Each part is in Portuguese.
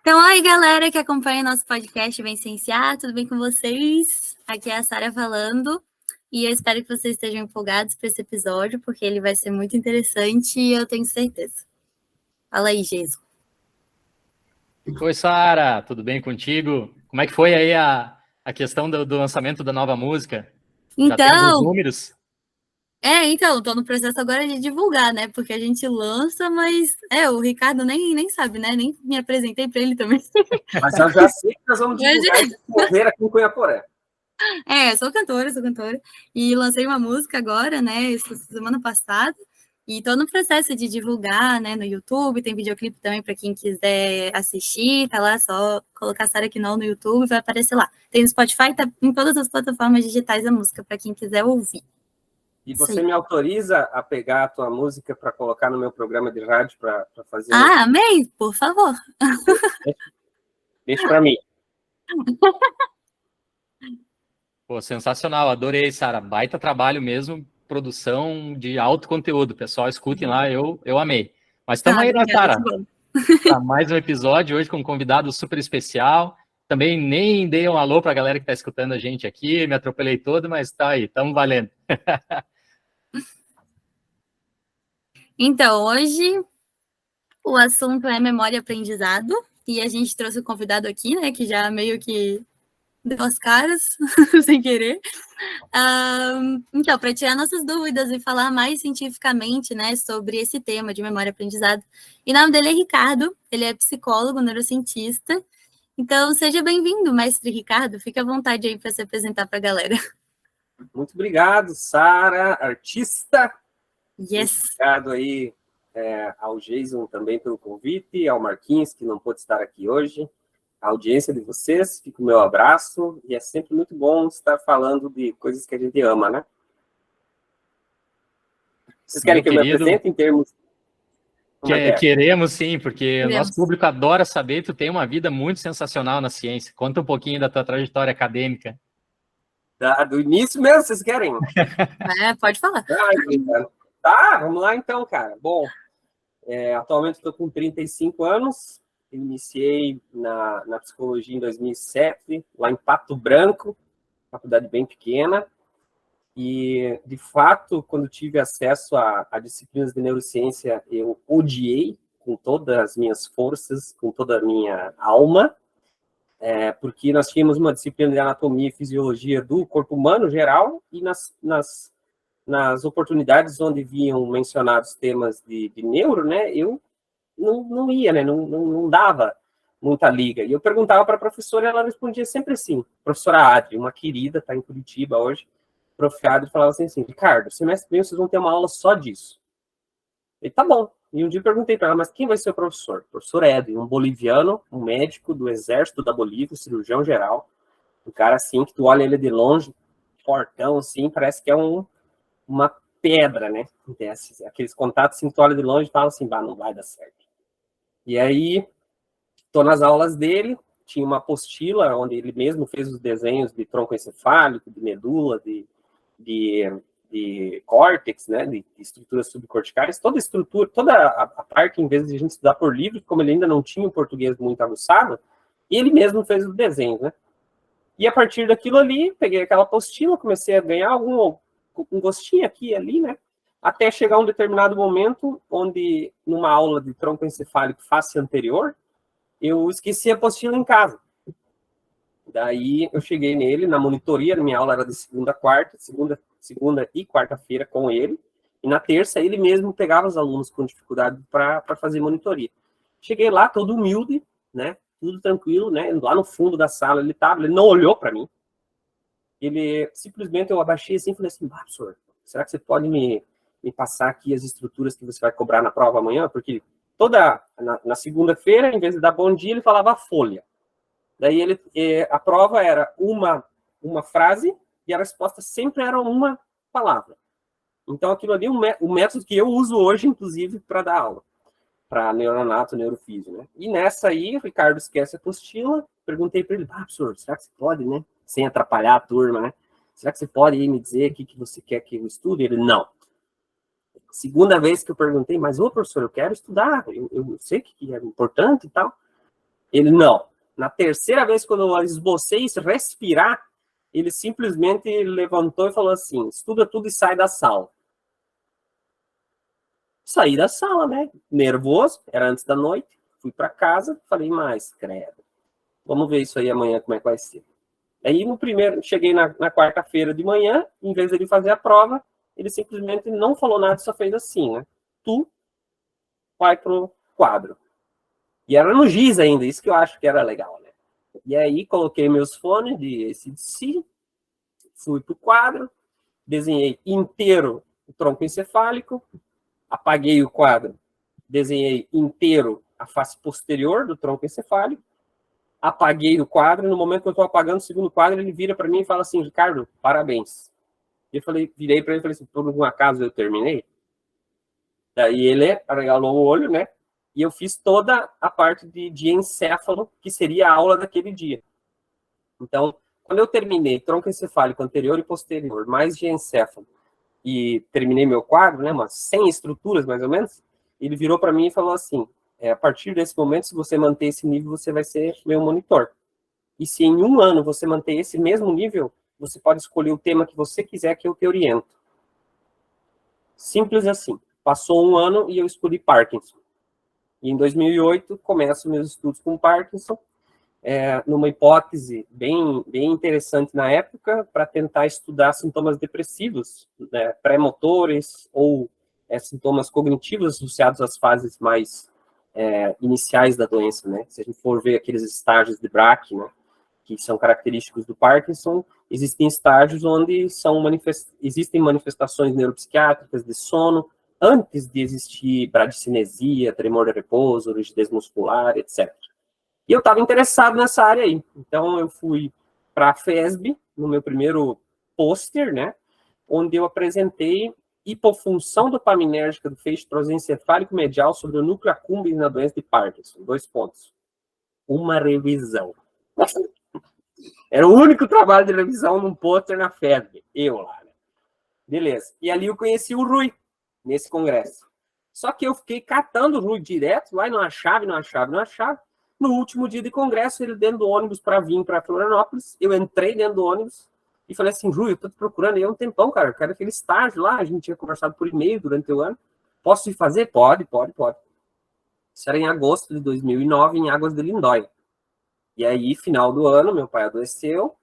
Então, oi, galera que acompanha nosso podcast Vicenciar, tudo bem com vocês? Aqui é a Sara falando, e eu espero que vocês estejam empolgados para esse episódio, porque ele vai ser muito interessante e eu tenho certeza. Fala aí, Jesus. Oi, Sara, tudo bem contigo? Como é que foi aí a questão do lançamento da nova música? Já tem alguns números? Tô no processo agora de divulgar, né? Porque a gente lança, mas o Ricardo nem sabe, né? Nem me apresentei para ele também. Mas eu já sei que nós vamos divulgar esse poder aqui em Cunhaporé. Sou cantora. E lancei uma música agora, né? Essa semana passada. E tô no processo de divulgar, né? No YouTube, tem videoclipe também para quem quiser assistir. Tá lá, só colocar Sara Quinol no YouTube, vai aparecer lá. Tem no Spotify, tá em todas as plataformas digitais a música, para quem quiser ouvir. E você me autoriza a pegar a tua música para colocar no meu programa de rádio para fazer... amei, por favor. Deixa para mim. Pô, sensacional, adorei, Sara. Baita trabalho mesmo, produção de alto conteúdo. Pessoal, escutem lá, eu amei. Mas estamos aí, né, Sara? Para mais um episódio hoje com um convidado super especial. Também nem dei um alô para a galera que está escutando a gente aqui, me atropelei todo, mas tá aí, estamos valendo. Então, hoje o assunto é memória e aprendizado, e a gente trouxe o convidado aqui, né, que já meio que deu as caras, sem querer. Então, para tirar nossas dúvidas e falar mais cientificamente, né, sobre esse tema de memória e aprendizado. E o nome dele é Ricardo, ele é psicólogo, neurocientista. Então, seja bem-vindo, mestre Ricardo. Fique à vontade aí para se apresentar para a galera. Muito obrigado, Sara, artista. Yes. Muito obrigado aí ao Jason também pelo convite, ao Marquinhos, que não pôde estar aqui hoje. A audiência de vocês, fica o meu abraço, e é sempre muito bom estar falando de coisas que a gente ama, né? Vocês querem que eu me apresente em termos... Queremos sim, porque o nosso público adora saber, tu tem uma vida muito sensacional na ciência. Conta um pouquinho da tua trajetória acadêmica. Do início mesmo, vocês querem? Pode falar. Tá, vamos lá então, cara. Bom, atualmente estou com 35 anos, iniciei na psicologia em 2007, lá em Pato Branco, faculdade bem pequena, e, de fato, quando tive acesso a disciplinas de neurociência, eu odiei com todas as minhas forças, com toda a minha alma, porque nós tínhamos uma disciplina de anatomia e fisiologia do corpo humano geral, e nas oportunidades onde vinham mencionados temas de neuro, né, eu não ia, né, não dava muita liga. E eu perguntava para a professora e ela respondia sempre assim, professora Adri, uma querida, está em Curitiba hoje, prof. Adri falava assim, Ricardo, semestre que vem vocês vão ter uma aula só disso. E tá bom. E um dia eu perguntei para ela, mas quem vai ser o professor? O professor Edwin, um boliviano, um médico do exército da Bolívia, cirurgião geral, um cara assim, que tu olha ele de longe, fortão, assim, parece que é uma pedra, né? Aqueles contatos, assim, tu olha de longe e fala assim, não vai dar certo. E aí, tô nas aulas dele, tinha uma apostila onde ele mesmo fez os desenhos de tronco encefálico, de medula, de córtex, né, de estruturas subcorticais, toda a estrutura, toda a parte, em vez de a gente estudar por livro, como ele ainda não tinha o português muito aguçado, ele mesmo fez os desenhos, né? E a partir daquilo ali, peguei aquela apostila, comecei a ganhar um gostinho aqui e ali, né? Até chegar um determinado momento onde, numa aula de tronco encefálico face anterior, eu esqueci a apostila em casa. Daí eu cheguei nele na monitoria, minha aula era de segunda a quarta, segunda e quarta-feira com ele, e na terça ele mesmo pegava os alunos com dificuldade para fazer monitoria. Cheguei lá todo humilde, né, tudo tranquilo, né, lá no fundo da sala ele não olhou para mim, ele simplesmente, eu abaixei assim e falei assim, professor, será que você pode me passar aqui as estruturas que você vai cobrar na prova amanhã? Porque na segunda-feira, em vez de dar bom dia, ele falava folha. Daí a prova era uma frase e a resposta sempre era uma palavra. Então, aquilo ali é o método que eu uso hoje, inclusive, para dar aula, para neuronato, neurofísio, né? E nessa aí, o Ricardo esquece a apostila, perguntei para ele, professor, será que você pode, né? Sem atrapalhar a turma, né? Será que você pode aí me dizer o que você quer que eu estude? Ele, não. Segunda vez que eu perguntei, mas, professor, eu quero estudar, eu sei que é importante e tal. Ele, não. Na terceira vez, quando eu esbocei respirar, ele simplesmente levantou e falou assim, estuda tudo e sai da sala. Saí da sala, né? Nervoso, era antes da noite. Fui para casa, falei, mas, credo, vamos ver isso aí amanhã, como é que vai ser. Aí, cheguei na quarta-feira de manhã, em vez de ele fazer a prova, ele simplesmente não falou nada, só fez assim, né? Tu vai pro quadro. E era no giz ainda, isso que eu acho que era legal, né? E aí, coloquei meus fones de AC/DC, fui pro quadro, desenhei inteiro o tronco encefálico, apaguei o quadro, desenhei inteiro a face posterior do tronco encefálico, apaguei o quadro, no momento que eu estou apagando o segundo quadro, ele vira para mim e fala assim, Ricardo, parabéns. Eu virei para ele e falei assim, por um acaso eu terminei? Daí ele arregalou o olho, né? E eu fiz toda a parte de encéfalo, que seria a aula daquele dia. Então, quando eu terminei tronco encefálico anterior e posterior, mais de encéfalo, e terminei meu quadro, né, umas 100 estruturas, mais ou menos, ele virou para mim e falou assim, a partir desse momento, se você manter esse nível, você vai ser meu monitor. E se em um ano você manter esse mesmo nível, você pode escolher o tema que você quiser que eu te oriento. Simples assim. Passou um ano e eu escolhi Parkinson. E em 2008, começo meus estudos com Parkinson, numa hipótese bem interessante na época, para tentar estudar sintomas depressivos, né, pré-motores ou sintomas cognitivos associados às fases mais iniciais da doença, né? Se a gente for ver aqueles estágios de Braque, né, que são característicos do Parkinson, existem estágios onde existem manifestações neuropsiquiátricas de sono, antes de existir bradicinesia, tremor de repouso, rigidez muscular, etc. E eu estava interessado nessa área aí. Então, eu fui para a FESB, no meu primeiro pôster, né, onde eu apresentei hipofunção dopaminérgica do feixe prosencefálico medial sobre o núcleo accumbens na doença de Parkinson. 2 pontos. Uma revisão. Era o único trabalho de revisão num pôster na FESB. Eu lá, né? Beleza. E ali eu conheci o Rui, nesse congresso. Só que eu fiquei catando o Rui direto, lá e não achava. No último dia de congresso, ele dentro do ônibus para vir para Florianópolis, eu entrei dentro do ônibus e falei assim, Rui, eu tô te procurando aí há um tempão, cara, eu quero aquele estágio lá, a gente tinha conversado por e-mail durante o ano, posso ir fazer? Pode. Isso era em agosto de 2009, em Águas de Lindóia. E aí, final do ano, meu pai adoeceu,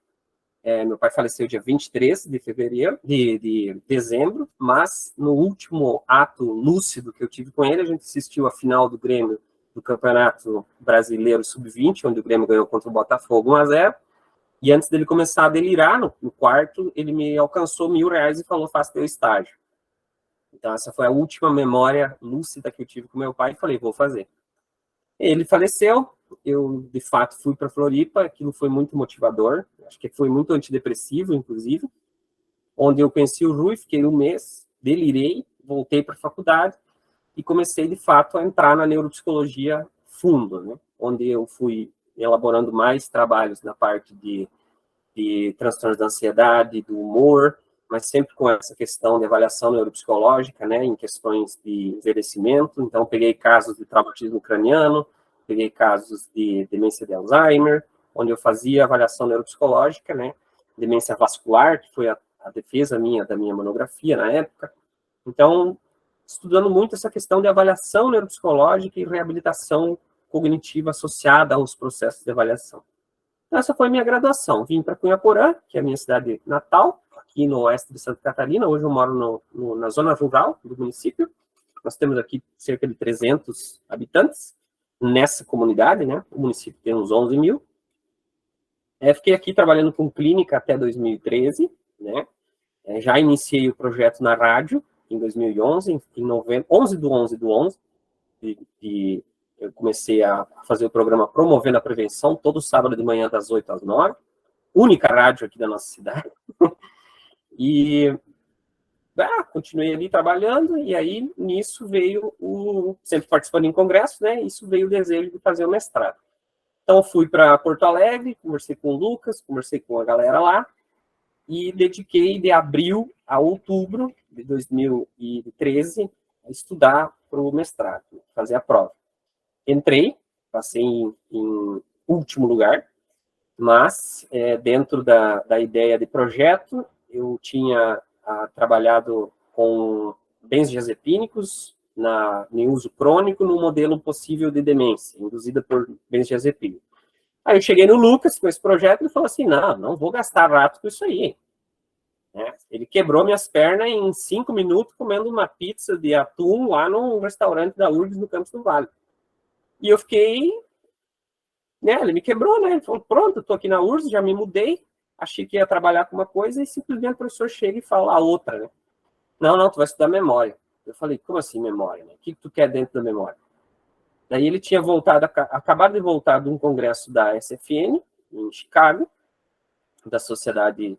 meu pai faleceu dia 23 de fevereiro, de dezembro, mas no último ato lúcido que eu tive com ele, a gente assistiu a final do Grêmio do Campeonato Brasileiro Sub-20, onde o Grêmio ganhou contra o Botafogo 1-0, e antes dele começar a delirar no quarto, ele me alcançou R$1.000 e falou, faça teu estágio. Então essa foi a última memória lúcida que eu tive com meu pai, e falei, vou fazer. Ele faleceu, eu de fato fui para Floripa, aquilo foi muito motivador, acho que foi muito antidepressivo, inclusive, onde eu conheci o Rui, fiquei um mês, delirei, voltei para a faculdade, e comecei, de fato, a entrar na neuropsicologia fundo, né? Onde eu fui elaborando mais trabalhos na parte de transtornos da ansiedade, do humor, mas sempre com essa questão de avaliação neuropsicológica, né, em questões de envelhecimento. Então, peguei casos de traumatismo craniano, peguei casos de demência de Alzheimer, onde eu fazia avaliação neuropsicológica, né, demência vascular, que foi a defesa da minha monografia na época. Então, estudando muito essa questão de avaliação neuropsicológica e reabilitação cognitiva associada aos processos de avaliação. Então, essa foi a minha graduação. Vim para Cunhaporã, que é a minha cidade natal, aqui no oeste de Santa Catarina. Hoje eu moro na zona rural do município. Nós temos aqui cerca de 300 habitantes nessa comunidade, né? O município tem uns 11 mil. Fiquei aqui trabalhando com clínica até 2013, né? Já iniciei o projeto na rádio, em 2011, em novembro, 11 do 11 do 11, e eu comecei a fazer o programa Promovendo a Prevenção, todo sábado de manhã, das 8 às 9, única rádio aqui da nossa cidade, e continuei ali trabalhando, e aí nisso veio, sempre participando em congresso, né, isso veio o desejo de fazer o mestrado. Então fui para Porto Alegre, conversei com o Lucas, conversei com a galera lá, e dediquei de abril a outubro de 2013 a estudar para o mestrado, fazer a prova. Entrei, passei em último lugar, mas dentro da ideia de projeto, eu tinha trabalhado com benzodiazepínicos em uso crônico no modelo possível de demência, induzida por benzodiazepínico. Aí eu cheguei no Lucas com esse projeto e ele falou assim, não vou gastar rato com isso aí. Ele quebrou minhas pernas em 5 minutos comendo uma pizza de atum lá no restaurante da URGS no Campos do Vale. E eu fiquei... ele me quebrou, né? Ele falou, pronto, eu tô aqui na URGS, já me mudei, achei que ia trabalhar com uma coisa e simplesmente o professor chega e fala a outra, né? Não, tu vai estudar memória. Eu falei, como assim memória? Né? O que tu quer dentro da memória? Daí ele tinha acabado de voltar de um congresso da SFN, em Chicago, da Sociedade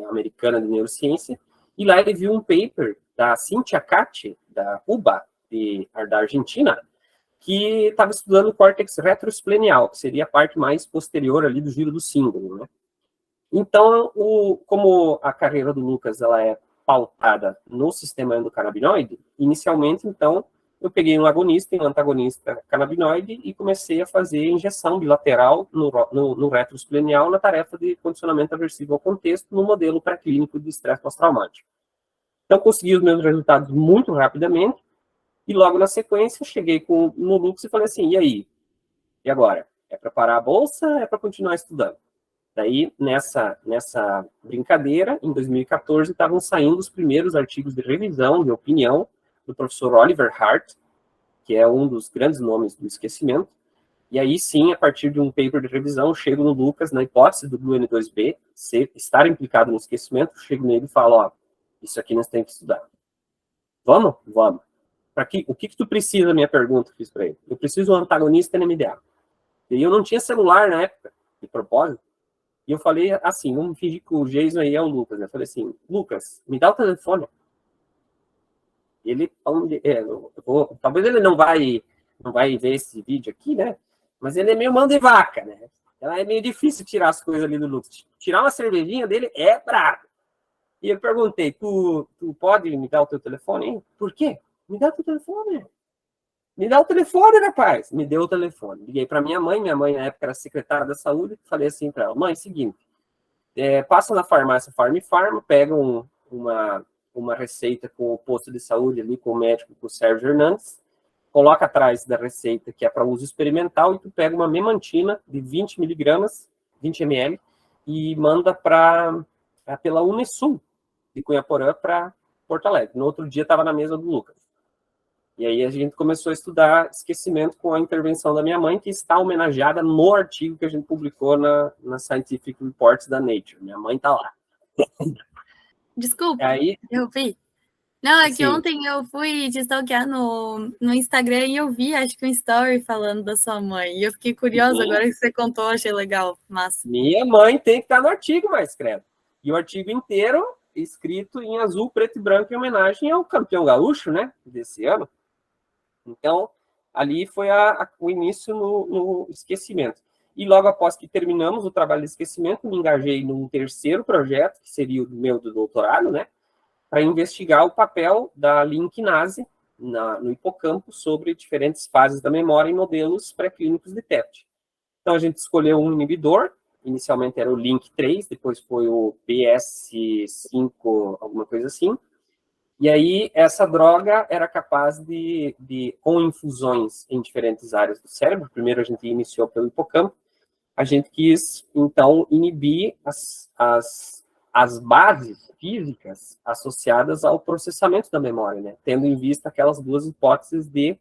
Americana de Neurociência, e lá ele viu um paper da Cynthia Catti, da UBA, da Argentina, que estava estudando o córtex retroesplenial, que seria a parte mais posterior ali do giro do símbolo, né? Então, como a carreira do Lucas ela é pautada no sistema endocannabinoide, inicialmente, então, eu peguei um agonista e um antagonista canabinoide e comecei a fazer injeção bilateral no retroesplenial na tarefa de condicionamento aversivo ao contexto no modelo pré-clínico de estresse pós-traumático. Então, consegui os meus resultados muito rapidamente e logo na sequência cheguei no Lucas e falei assim, e aí? E agora? É para parar a bolsa ou é para continuar estudando? Daí, nessa brincadeira, em 2014, estavam saindo os primeiros artigos de revisão, de opinião, do professor Oliver Hart, que é um dos grandes nomes do esquecimento. E aí, sim, a partir de um paper de revisão, eu chego no Lucas, na hipótese do GluN2B, estar implicado no esquecimento, eu chego nele e falo, ó, isso aqui nós temos que estudar. Vamos? Vamos. O que tu precisa, minha pergunta, fiz para ele. Eu preciso de um antagonista NMDA. E eu não tinha celular na época, de propósito. E eu falei assim, vamos fingir que o Jason aí é o Lucas. Né? Eu falei assim, Lucas, me dá o telefone. Ele, talvez ele não vai ver esse vídeo aqui, né? Mas ele é meio mão de vaca, né? Então é meio difícil tirar as coisas ali do Lucas. Tirar uma cervejinha dele é brabo. E eu perguntei, tu pode me dar o teu telefone? Hein? Por quê? Me dá o teu telefone. Me dá o telefone, rapaz. Me deu o telefone. Liguei para minha mãe na época era secretária da saúde, falei assim para ela, mãe, seguinte, passa na farmácia Farm, pega uma receita com o posto de saúde ali, com o médico, com o Sérgio Hernandes, coloca atrás da receita que é para uso experimental e tu pega uma memantina de 20 miligramas, 20 ml, e manda pela Unesul de Cunhaporã para Porto Alegre. No outro dia estava na mesa do Lucas. E aí a gente começou a estudar esquecimento com a intervenção da minha mãe, que está homenageada no artigo que a gente publicou na Scientific Reports da Nature. Minha mãe está lá. Desculpa, aí, eu vi. Não, é que sim. ontem eu fui te stalkear no Instagram e eu vi, acho que um story falando da sua mãe. E eu fiquei curiosa agora que você contou, achei legal, massa. Minha mãe tem que estar no artigo, mais credo. E o artigo inteiro escrito em azul, preto e branco, em homenagem ao campeão gaúcho, né, desse ano. Então, ali foi o início no esquecimento. E logo após que terminamos o trabalho de esquecimento, me engajei num terceiro projeto, que seria o meu do doutorado, né, para investigar o papel da linknase no hipocampo sobre diferentes fases da memória em modelos pré-clínicos de TEPT. Então, a gente escolheu um inibidor, inicialmente era o LINK3, depois foi o BS5, alguma coisa assim. E aí, essa droga era capaz com infusões em diferentes áreas do cérebro, primeiro a gente iniciou pelo hipocampo, a gente quis, então, inibir as bases físicas associadas ao processamento da memória, né? Tendo em vista aquelas duas hipóteses de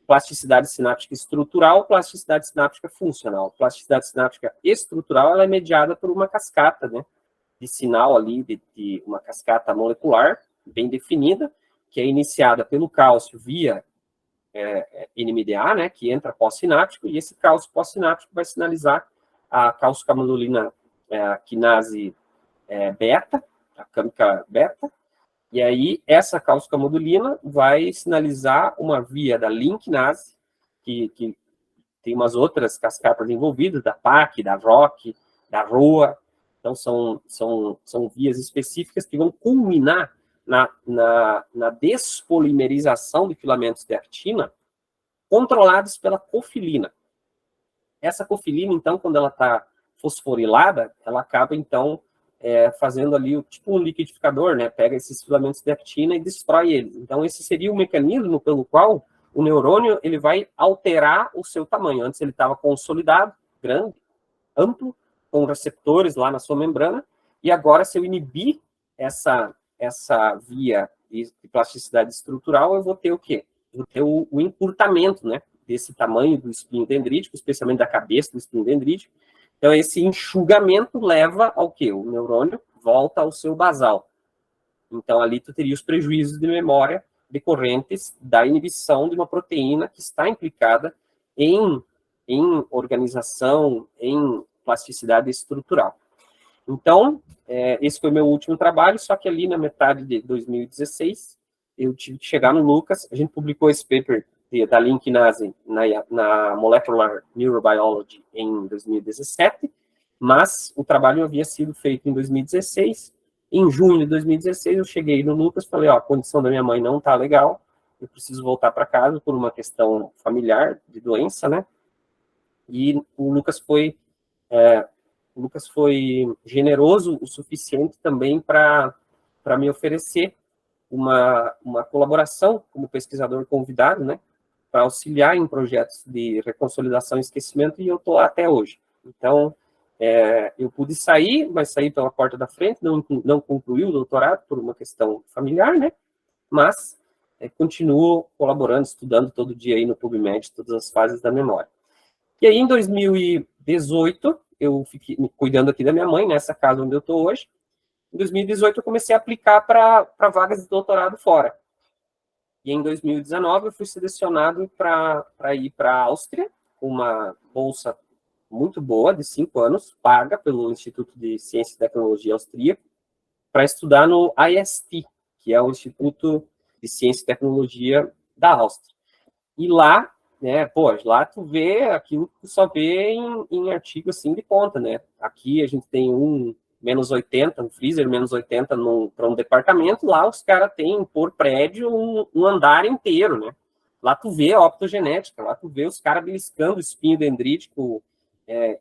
plasticidade sináptica estrutural, plasticidade sináptica funcional. Plasticidade sináptica estrutural, ela é mediada por uma cascata, né, de sinal ali, de uma cascata molecular bem definida, que é iniciada pelo cálcio via NMDA, né, que entra pós-sináptico, e esse cálcio pós-sináptico vai sinalizar a calcicamidulina quinase beta, a câmica beta, e aí essa calcicamidulina vai sinalizar uma via da linknase, que tem umas outras cascatas envolvidas, da PAC, da ROC, da ROA, então são vias específicas que vão culminar na despolimerização de filamentos de actina controlados pela cofilina. Essa cofilina, então, quando ela está fosforilada, ela acaba, então, fazendo ali tipo um liquidificador, né? Pega esses filamentos de actina e destrói eles. Então, esse seria o mecanismo pelo qual o neurônio ele vai alterar o seu tamanho. Antes ele estava consolidado, grande, amplo, com receptores lá na sua membrana, e agora, se eu inibir essa via de plasticidade estrutural, eu vou ter o quê? Eu vou ter o encurtamento, né, desse tamanho do espinho dendrítico, especialmente da cabeça do espinho dendrítico. Então, esse enxugamento leva ao quê? O neurônio volta ao seu basal. Então, ali tu teria os prejuízos de memória decorrentes da inibição de uma proteína que está implicada em organização, em plasticidade estrutural. Então, esse foi meu último trabalho, só que ali na metade de 2016, eu tive que chegar no Lucas, a gente publicou esse paper da linknase na Molecular Neurobiology em 2017, mas o trabalho havia sido feito em 2016. Em junho de 2016, eu cheguei no Lucas, falei, a condição da minha mãe não está legal, eu preciso voltar para casa por uma questão familiar, de doença, né? E o Lucas foi generoso o suficiente também para me oferecer uma colaboração como pesquisador convidado, né, para auxiliar em projetos de reconsolidação e esquecimento, e eu estou lá até hoje. Então, eu pude sair, mas saí pela porta da frente, não concluí o doutorado por uma questão familiar, né, mas continuo colaborando, estudando todo dia aí no PubMed, todas as fases da memória. E aí, em 2018, eu fiquei cuidando aqui da minha mãe, nessa casa onde eu estou hoje. Em 2018, eu comecei a aplicar para vagas de doutorado fora. E em 2019, eu fui selecionado para ir para a Áustria, com uma bolsa muito boa, de 5 anos, paga pelo Instituto de Ciência e Tecnologia Austríaco, para estudar no IST, que é o Instituto de Ciência e Tecnologia da Áustria. E lá, né, lá tu vê aquilo que tu só vê em artigo assim de ponta, né? Aqui a gente tem um -80, um freezer -80 para um departamento, lá os caras têm por prédio um andar inteiro, né? Lá tu vê a optogenética, lá tu vê os caras beliscando o espinho dendrítico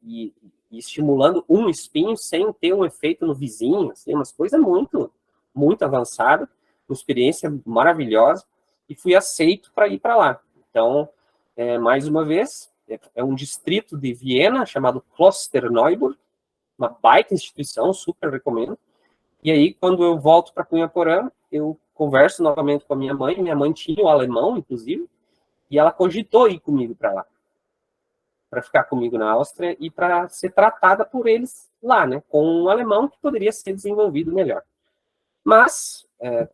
e estimulando um espinho sem ter um efeito no vizinho, assim, umas coisas muito, muito avançadas, uma experiência maravilhosa, e fui aceito para ir para lá. Então, mais uma vez, é um distrito de Viena chamado Klosterneuburg, uma baita instituição, super recomendo. E aí, quando eu volto para Cunhaporã, eu converso novamente com a minha mãe tinha o alemão, inclusive, e ela cogitou ir comigo para lá, para ficar comigo na Áustria e para ser tratada por eles lá, né, com um alemão que poderia ser desenvolvido melhor. Mas,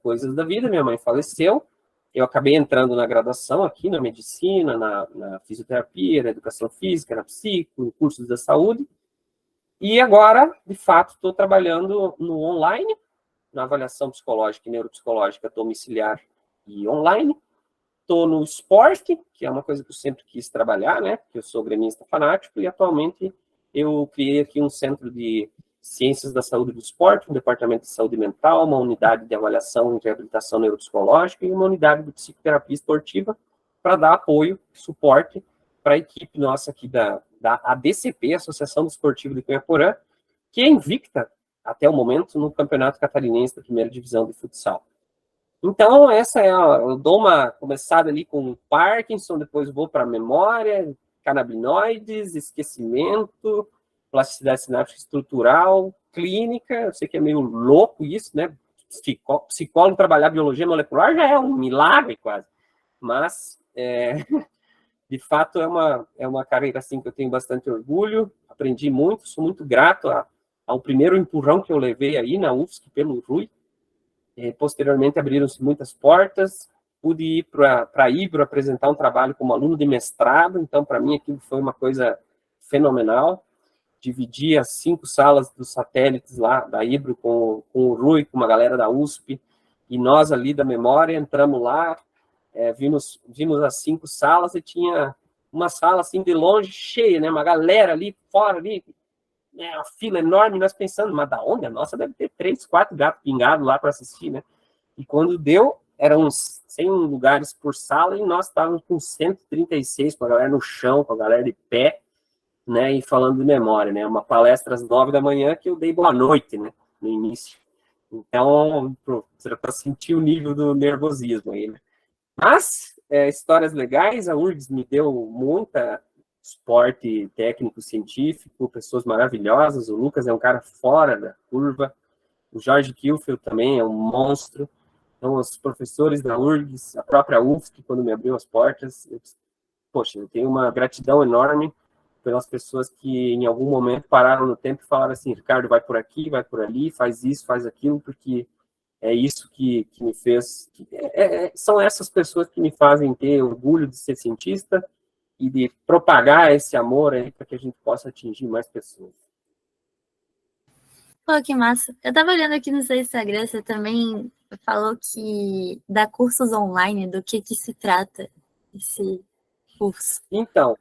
coisas da vida, minha mãe faleceu, eu acabei entrando na graduação aqui, na medicina, na fisioterapia, na educação física, na psico, em cursos da saúde. E agora, de fato, estou trabalhando no online, na avaliação psicológica e neuropsicológica domiciliar e online. Estou no esporte, que é uma coisa que eu sempre quis trabalhar, né? Porque eu sou gremista fanático e atualmente eu criei aqui um centro de Ciências da Saúde do Esporte, um departamento de saúde mental, uma unidade de avaliação e reabilitação neuropsicológica e uma unidade de psicoterapia esportiva para dar apoio, suporte para a equipe nossa aqui da ADCP, Associação Desportiva de Cunhaporã, que é invicta até o momento no Campeonato Catarinense da Primeira Divisão de Futsal. Então, eu dou uma começada ali com Parkinson, depois vou para memória, canabinoides, esquecimento, plasticidade sináptica estrutural, clínica, eu sei que é meio louco isso, né? Psicólogo trabalhar biologia molecular já é um milagre quase, mas de fato é uma carreira assim que eu tenho bastante orgulho, aprendi muito, sou muito grato ao primeiro empurrão que eu levei aí na UFSC pelo Rui, posteriormente abriram-se muitas portas, pude ir para a Ibro apresentar um trabalho como aluno de mestrado, então para mim aquilo foi uma coisa fenomenal. Dividi as 5 salas dos satélites lá da Ibro com o Rui, com uma galera da USP, e nós ali da memória entramos lá, vimos as 5 salas e tinha uma sala assim de longe cheia, né, uma galera ali fora, ali, uma fila enorme, nós pensando, mas da onde? A nossa deve ter 3, 4 gatos pingados lá para assistir, né? E quando deu, eram uns 100 lugares por sala e nós estávamos com 136, com a galera no chão, com a galera de pé, né, e falando de memória, né, uma palestra às 9 da manhã que eu dei boa noite, né, no início. Então, para sentir o nível do nervosismo aí, né. Mas, histórias legais, a URGS me deu muita suporte técnico, científico, pessoas maravilhosas, o Lucas é um cara fora da curva, o Jorge Kielfeld também é um monstro, então os professores da URGS, a própria UFSC, quando me abriu as portas, poxa, eu tenho uma gratidão enorme pelas pessoas que em algum momento pararam no tempo e falaram assim, Ricardo, vai por aqui, vai por ali, faz isso, faz aquilo, porque é isso que me fez... são essas pessoas que me fazem ter orgulho de ser cientista e de propagar esse amor aí para que a gente possa atingir mais pessoas. Pô, que massa. Eu tava olhando aqui no seu Instagram, você também falou que dá cursos online, do que se trata esse curso? Então,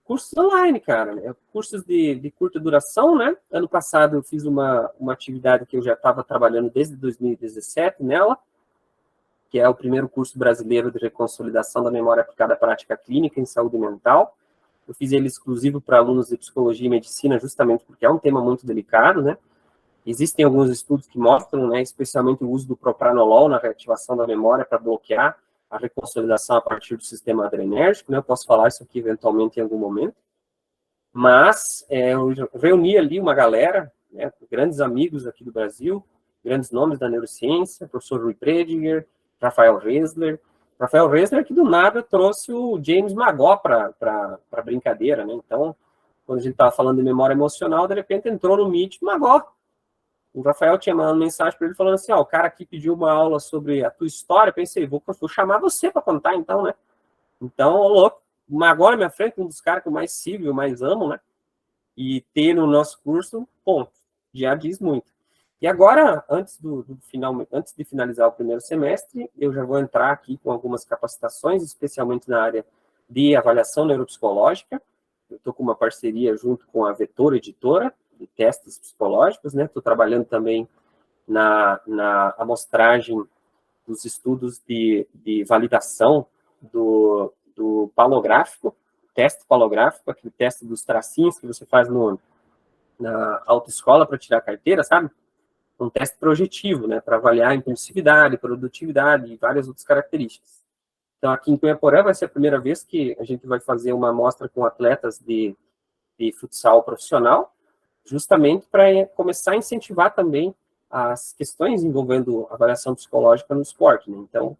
cursos online, cara, cursos de curta duração, né? Ano passado eu fiz uma atividade que eu já estava trabalhando desde 2017 nela, que é o primeiro curso brasileiro de reconsolidação da memória aplicada à prática clínica em saúde mental. Eu fiz ele exclusivo para alunos de psicologia e medicina, justamente porque é um tema muito delicado, né? Existem alguns estudos que mostram, né, especialmente o uso do propranolol na reativação da memória para bloquear a reconsolidação a partir do sistema adrenérgico, né? Eu posso falar isso aqui eventualmente em algum momento. Mas eu reuni ali uma galera, né, grandes amigos aqui do Brasil, grandes nomes da neurociência, professor Rui Prediger, Rafael Resler. Rafael Resler que do nada trouxe o James Magó para a brincadeira, né? Então, quando a gente estava falando de memória emocional, de repente entrou no Meet Magó. O Rafael tinha mandado mensagem para ele falando assim, ó, o cara aqui pediu uma aula sobre a tua história, pensei, vou chamar você para contar então, né? Então, ô louco, o Magó na minha frente, um dos caras que eu mais sigo, eu mais amo, né? E ter no nosso curso, ponto, já diz muito. E agora, antes de finalizar o primeiro semestre, eu já vou entrar aqui com algumas capacitações, especialmente na área de avaliação neuropsicológica. Eu estou com uma parceria junto com a Vetor Editora, de testes psicológicos, né? Estou trabalhando também na amostragem dos estudos de validação do palográfico, teste palográfico, aquele teste dos tracinhos que você faz na autoescola para tirar a carteira, sabe? Um teste projetivo, né? Para avaliar a impulsividade, produtividade e várias outras características. Então, aqui em Cunhaporã vai ser a primeira vez que a gente vai fazer uma amostra com atletas de futsal profissional, justamente para começar a incentivar também as questões envolvendo avaliação psicológica no esporte, né? Então,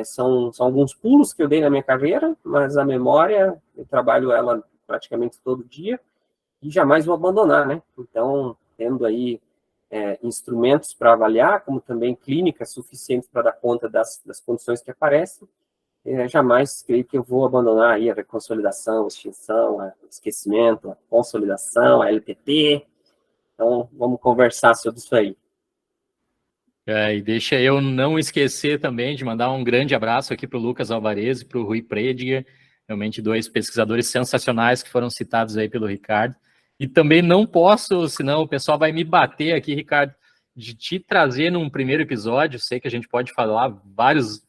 são alguns pulos que eu dei na minha carreira, mas a memória, eu trabalho ela praticamente todo dia e jamais vou abandonar, né? Então, tendo aí instrumentos para avaliar, como também clínicas suficientes para dar conta das condições que aparecem, jamais creio que eu vou abandonar aí a reconsolidação, a extinção, o esquecimento, a consolidação, a LPT. Então, vamos conversar sobre isso aí. E deixa eu não esquecer também de mandar um grande abraço aqui para o Lucas Alvarez e para o Rui Prediger, realmente dois pesquisadores sensacionais que foram citados aí pelo Ricardo. E também não posso, senão o pessoal vai me bater aqui, Ricardo, de te trazer num primeiro episódio. Sei que a gente pode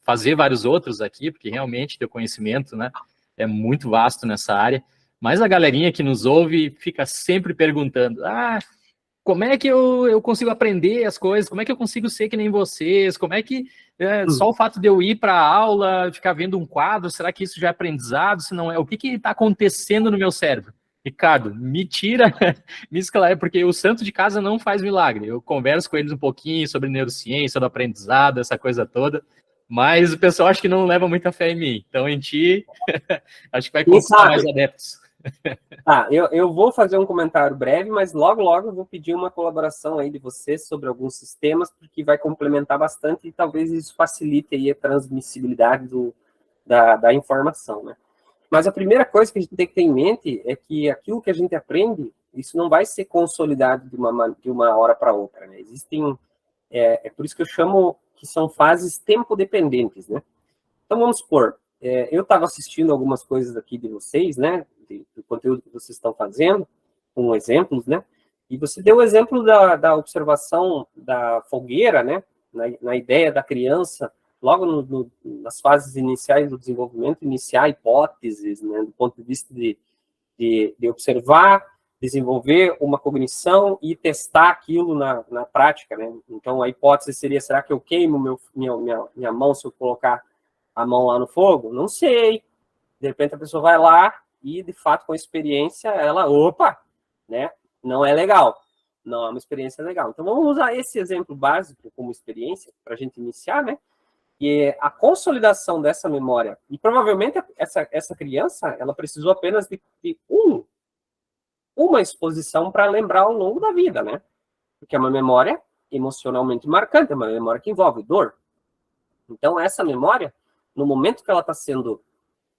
fazer vários outros aqui, porque realmente teu conhecimento, né, é muito vasto nessa área. Mas a galerinha que nos ouve fica sempre perguntando, como é que eu consigo aprender as coisas? Como é que eu consigo ser que nem vocês? Como é que só o fato de eu ir para a aula, ficar vendo um quadro, será que isso já é aprendizado? Se não é, o que está acontecendo no meu cérebro? Ricardo, me tira, me esclarece, porque o santo de casa não faz milagre. Eu converso com eles um pouquinho sobre neurociência, do aprendizado, essa coisa toda, mas o pessoal acho que não leva muita fé em mim. Então, em ti, acho que vai conquistar mais adeptos. Eu vou fazer um comentário breve, mas logo eu vou pedir uma colaboração aí de vocês sobre alguns sistemas, porque vai complementar bastante e talvez isso facilite aí a transmissibilidade da informação, né? Mas a primeira coisa que a gente tem que ter em mente é que aquilo que a gente aprende, isso não vai ser consolidado de uma hora para outra, né? Existem, por isso que eu chamo que são fases tempo-dependentes, né? Então, vamos supor, eu estava assistindo algumas coisas aqui de vocês, né? Do conteúdo que vocês estão fazendo, com exemplos, né? E você deu o exemplo da observação da fogueira, né? Na ideia da criança, logo nas fases iniciais do desenvolvimento, iniciar hipóteses, né? Do ponto de vista de de observar, desenvolver uma cognição e testar aquilo na prática, né? Então, a hipótese seria, será que eu queimo minha mão se eu colocar a mão lá no fogo? Não sei. De repente, a pessoa vai lá e, de fato, com a experiência, ela, opa, né? Não é legal. Não é uma experiência legal. Então, vamos usar esse exemplo básico como experiência para a gente iniciar, né? E a consolidação dessa memória, e provavelmente essa criança, ela precisou apenas de uma exposição para lembrar ao longo da vida, né? Porque é uma memória emocionalmente marcante, é uma memória que envolve dor. Então, essa memória, no momento que ela está sendo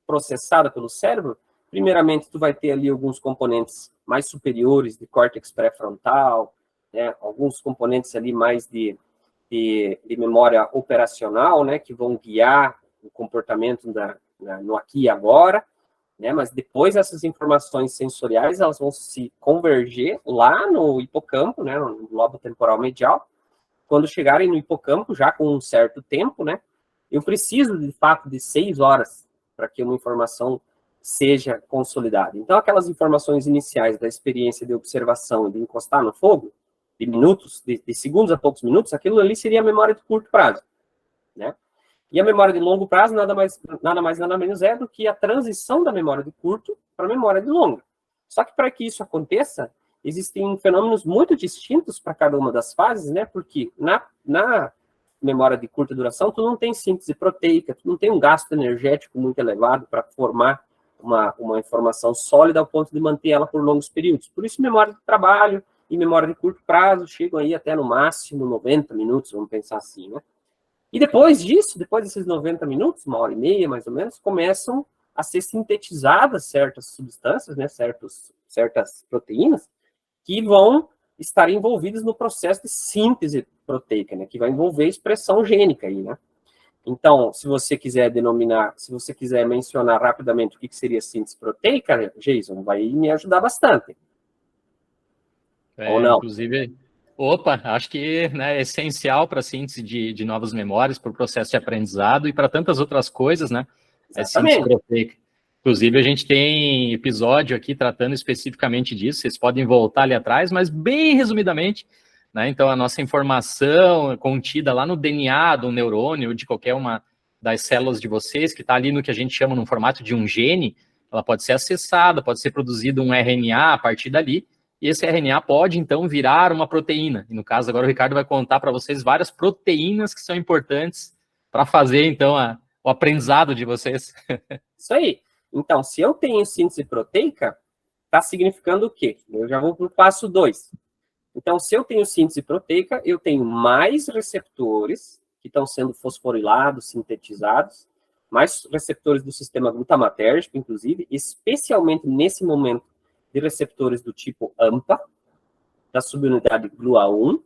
processada pelo cérebro, primeiramente, tu vai ter ali alguns componentes mais superiores de córtex pré-frontal, né? Alguns componentes ali mais de memória operacional, né? Que vão guiar o comportamento no aqui e agora, né? Mas depois essas informações sensoriais, elas vão se converger lá no hipocampo, né? No lobo temporal medial. Quando chegarem no hipocampo, já com um certo tempo, né? Eu preciso, de fato, de 6 horas para que uma informação seja consolidada. Então, aquelas informações iniciais da experiência de observação e de encostar no fogo, de minutos, de segundos a poucos minutos, aquilo ali seria a memória de curto prazo, né? E a memória de longo prazo nada menos é do que a transição da memória de curto para a memória de longo. Só que para que isso aconteça, existem fenômenos muito distintos para cada uma das fases, né? Porque na memória de curta duração, tu não tem síntese proteica, tu não tem um gasto energético muito elevado para formar uma informação sólida ao ponto de manter ela por longos períodos. Por isso, memória de trabalho e memória de curto prazo chegam aí até no máximo 90 minutos, vamos pensar assim, né? E depois disso, depois desses 90 minutos, 1h30 mais ou menos, começam a ser sintetizadas certas substâncias, né, certas proteínas, que vão estar envolvidas no processo de síntese proteica, né, que vai envolver expressão gênica aí, né? Então, se você quiser mencionar rapidamente o que seria síntese proteica, Jason, vai me ajudar bastante. Ou não? Inclusive, acho que, né, é essencial para a síntese de novas memórias, para o processo de aprendizado e para tantas outras coisas, né? É síntese proteica. Inclusive, a gente tem episódio aqui tratando especificamente disso, vocês podem voltar ali atrás, mas bem resumidamente, né? Então, a nossa informação contida lá no DNA do neurônio, de qualquer uma das células de vocês, que está ali no que a gente chama no formato de um gene, ela pode ser acessada, pode ser produzido um RNA a partir dali, e esse RNA pode, então, virar uma proteína. E, no caso, agora o Ricardo vai contar para vocês várias proteínas que são importantes para fazer, então, o aprendizado de vocês. Isso aí. Então, se eu tenho síntese proteica, está significando o quê? Eu já vou para o passo 2. Então, se eu tenho síntese proteica, eu tenho mais receptores que estão sendo fosforilados, sintetizados, mais receptores do sistema glutamatérgico, inclusive, especialmente nesse momento de receptores do tipo AMPA, da subunidade GLUA1.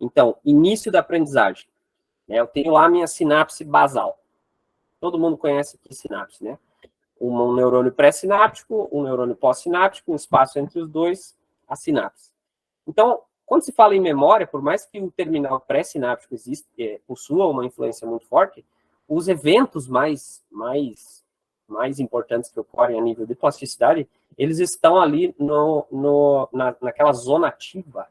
Então, início da aprendizagem. Né? Eu tenho lá a minha sinapse basal. Todo mundo conhece aqui sinapse, né? Um neurônio pré-sináptico, um neurônio pós-sináptico, um espaço entre os dois, a sinapse. Então, quando se fala em memória, por mais que o terminal pré-sináptico possua uma influência muito forte, os eventos mais importantes que ocorrem a nível de plasticidade, eles estão ali naquela zona ativa,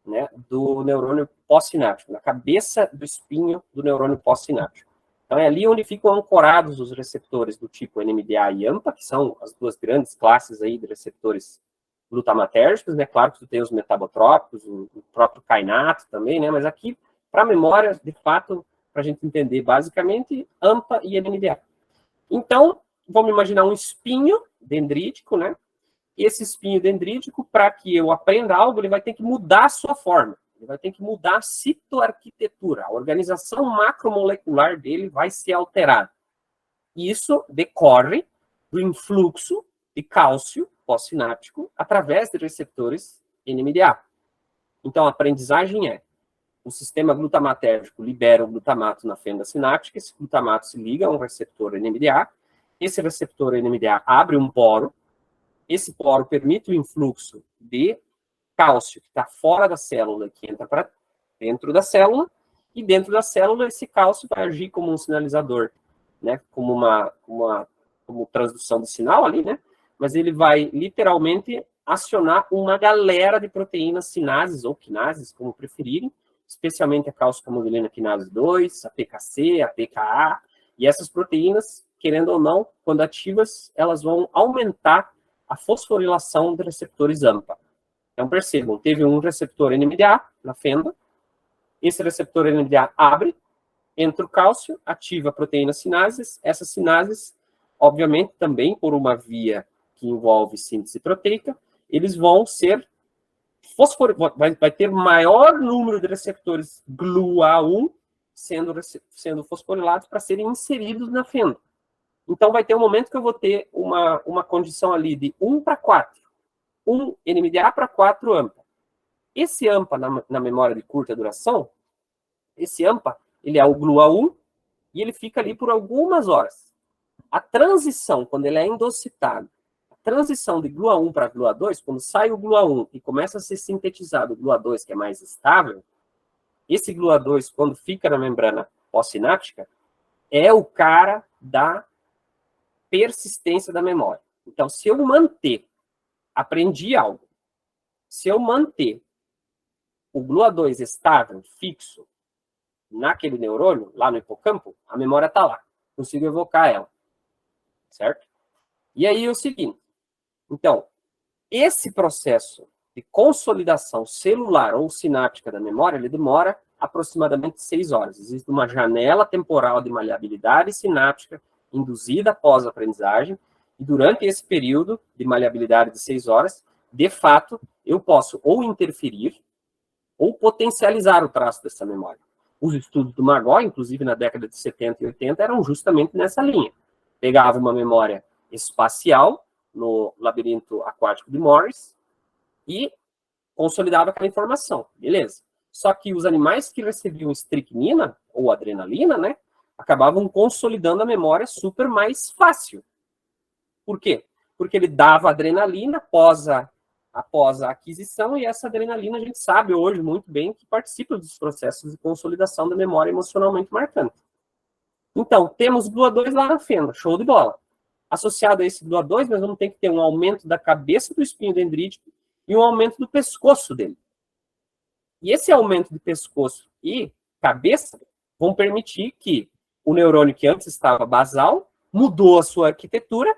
né, do neurônio pós-sináptico, na cabeça do espinho do neurônio pós-sináptico. Então, é ali onde ficam ancorados os receptores do tipo NMDA e AMPA, que são as duas grandes classes aí de receptores glutamatérgicos, né? Claro que tu tem os metabotrópicos, o próprio kainato também, né? Mas aqui, para a memória, de fato, para a gente entender, basicamente, AMPA e NMDA. Então, vamos imaginar um espinho dendrítico, né? Esse espinho dendrítico, para que eu aprenda algo, ele vai ter que mudar a sua forma. Ele vai ter que mudar a citoarquitetura. A organização macromolecular dele vai ser alterada. E isso decorre do influxo de cálcio pós-sináptico através de receptores NMDA. Então, a aprendizagem é: o sistema glutamatérgico libera o glutamato na fenda sináptica, esse glutamato se liga a um receptor NMDA, esse receptor NMDA abre um poro, esse poro permite o influxo de cálcio que está fora da célula, que entra para dentro da célula, e dentro da célula esse cálcio vai agir como um sinalizador, né, como transdução de sinal ali, né, mas ele vai literalmente acionar uma galera de proteínas sinases ou quinases, como preferirem, especialmente a calciumogilina quinase 2, a PKC, a PKA, e essas proteínas, querendo ou não, quando ativas, elas vão aumentar a fosforilação de receptores AMPA. Então, percebam, teve um receptor NMDA na fenda, esse receptor NMDA abre, entra o cálcio, ativa a proteína sinases, essas sinases, obviamente, também por uma via que envolve síntese proteica, eles vão ser vai ter maior número de receptores GLUA1 sendo fosforilados para serem inseridos na fenda. Então, vai ter um momento que eu vou ter uma condição ali de 1 para 4. 1 NMDA para 4 AMPA. Esse AMPA, na memória de curta duração, esse AMPA, ele é o GLUA1 e ele fica ali por algumas horas. A transição, quando ele é endocitado, a transição de GLUA1 para GLUA2, quando sai o GLUA1 e começa a ser sintetizado o GLUA2, que é mais estável, esse GLUA2, quando fica na membrana pós-sináptica, é o cara da persistência da memória. Então, se eu manter, aprendi algo, se eu manter o GLUA2 estável, fixo, naquele neurônio, lá no hipocampo, a memória está lá. Consigo evocar ela. Certo? E aí é o seguinte. Então, esse processo de consolidação celular ou sináptica da memória, ele demora aproximadamente 6 horas. Existe uma janela temporal de maleabilidade sináptica induzida após a aprendizagem, e durante esse período de maleabilidade de 6 horas, de fato, eu posso ou interferir ou potencializar o traço dessa memória. Os estudos do Magó, inclusive na década de 70 e 80, eram justamente nessa linha. Pegava uma memória espacial no labirinto aquático de Morris e consolidava aquela informação. Beleza. Só que os animais que recebiam estricnina ou adrenalina, né, acabavam consolidando a memória super mais fácil. Por quê? Porque ele dava adrenalina após a aquisição, e essa adrenalina a gente sabe hoje muito bem que participa dos processos de consolidação da memória emocionalmente marcante. Então, temos GLUA2 lá na fenda, show de bola. Associado a esse GLUA2, nós vamos ter que ter um aumento da cabeça do espinho dendrítico e um aumento do pescoço dele. E esse aumento de pescoço e cabeça vão permitir que o neurônio que antes estava basal mudou a sua arquitetura,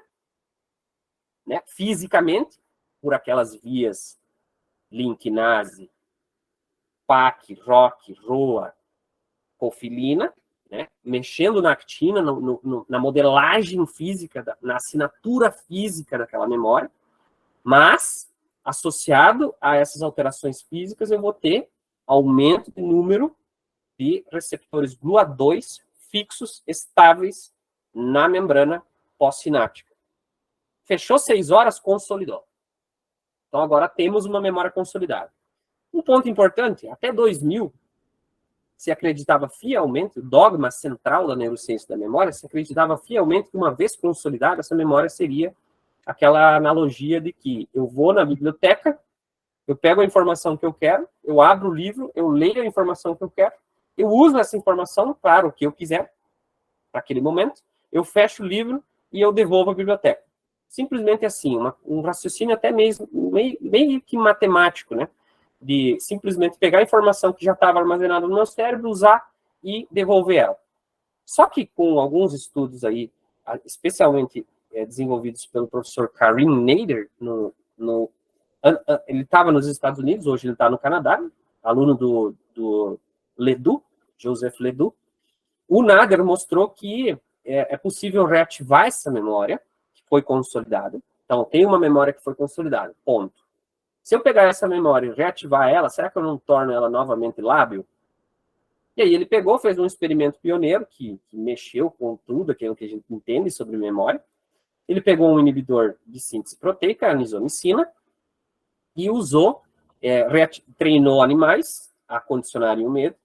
né, fisicamente, por aquelas vias linkinase, PAC, ROC, ROA, cofilina, né, mexendo na actina, na modelagem física, na assinatura física daquela memória, mas, associado a essas alterações físicas, eu vou ter aumento de número de receptores GLUA2 fixos, estáveis, na membrana pós-sináptica. Fechou 6 horas, consolidou. Então, agora temos uma memória consolidada. Um ponto importante, até 2000, se acreditava fielmente, o dogma central da neurociência da memória, se acreditava fielmente que uma vez consolidada, essa memória seria aquela analogia de que eu vou na biblioteca, eu pego a informação que eu quero, eu abro o livro, eu leio a informação que eu quero, eu uso essa informação para o que eu quiser, para aquele momento, eu fecho o livro e eu devolvo à biblioteca. Simplesmente assim, um raciocínio até meio que matemático, né? De simplesmente pegar a informação que já estava armazenada no meu cérebro, usar e devolver ela. Só que com alguns estudos aí, especialmente desenvolvidos pelo professor Karim Nader, ele estava nos Estados Unidos, hoje ele está no Canadá, aluno do Ledoux, Joseph Ledoux. O Nader mostrou que é possível reativar essa memória que foi consolidada. Então, tem uma memória que foi consolidada, ponto. Se eu pegar essa memória e reativar ela, será que eu não torno ela novamente lábil? E aí ele pegou, fez um experimento pioneiro que mexeu com tudo aquilo que a gente entende sobre memória. Ele pegou um inibidor de síntese proteica, a anisomicina, e usou, treinou animais a condicionarem o medo.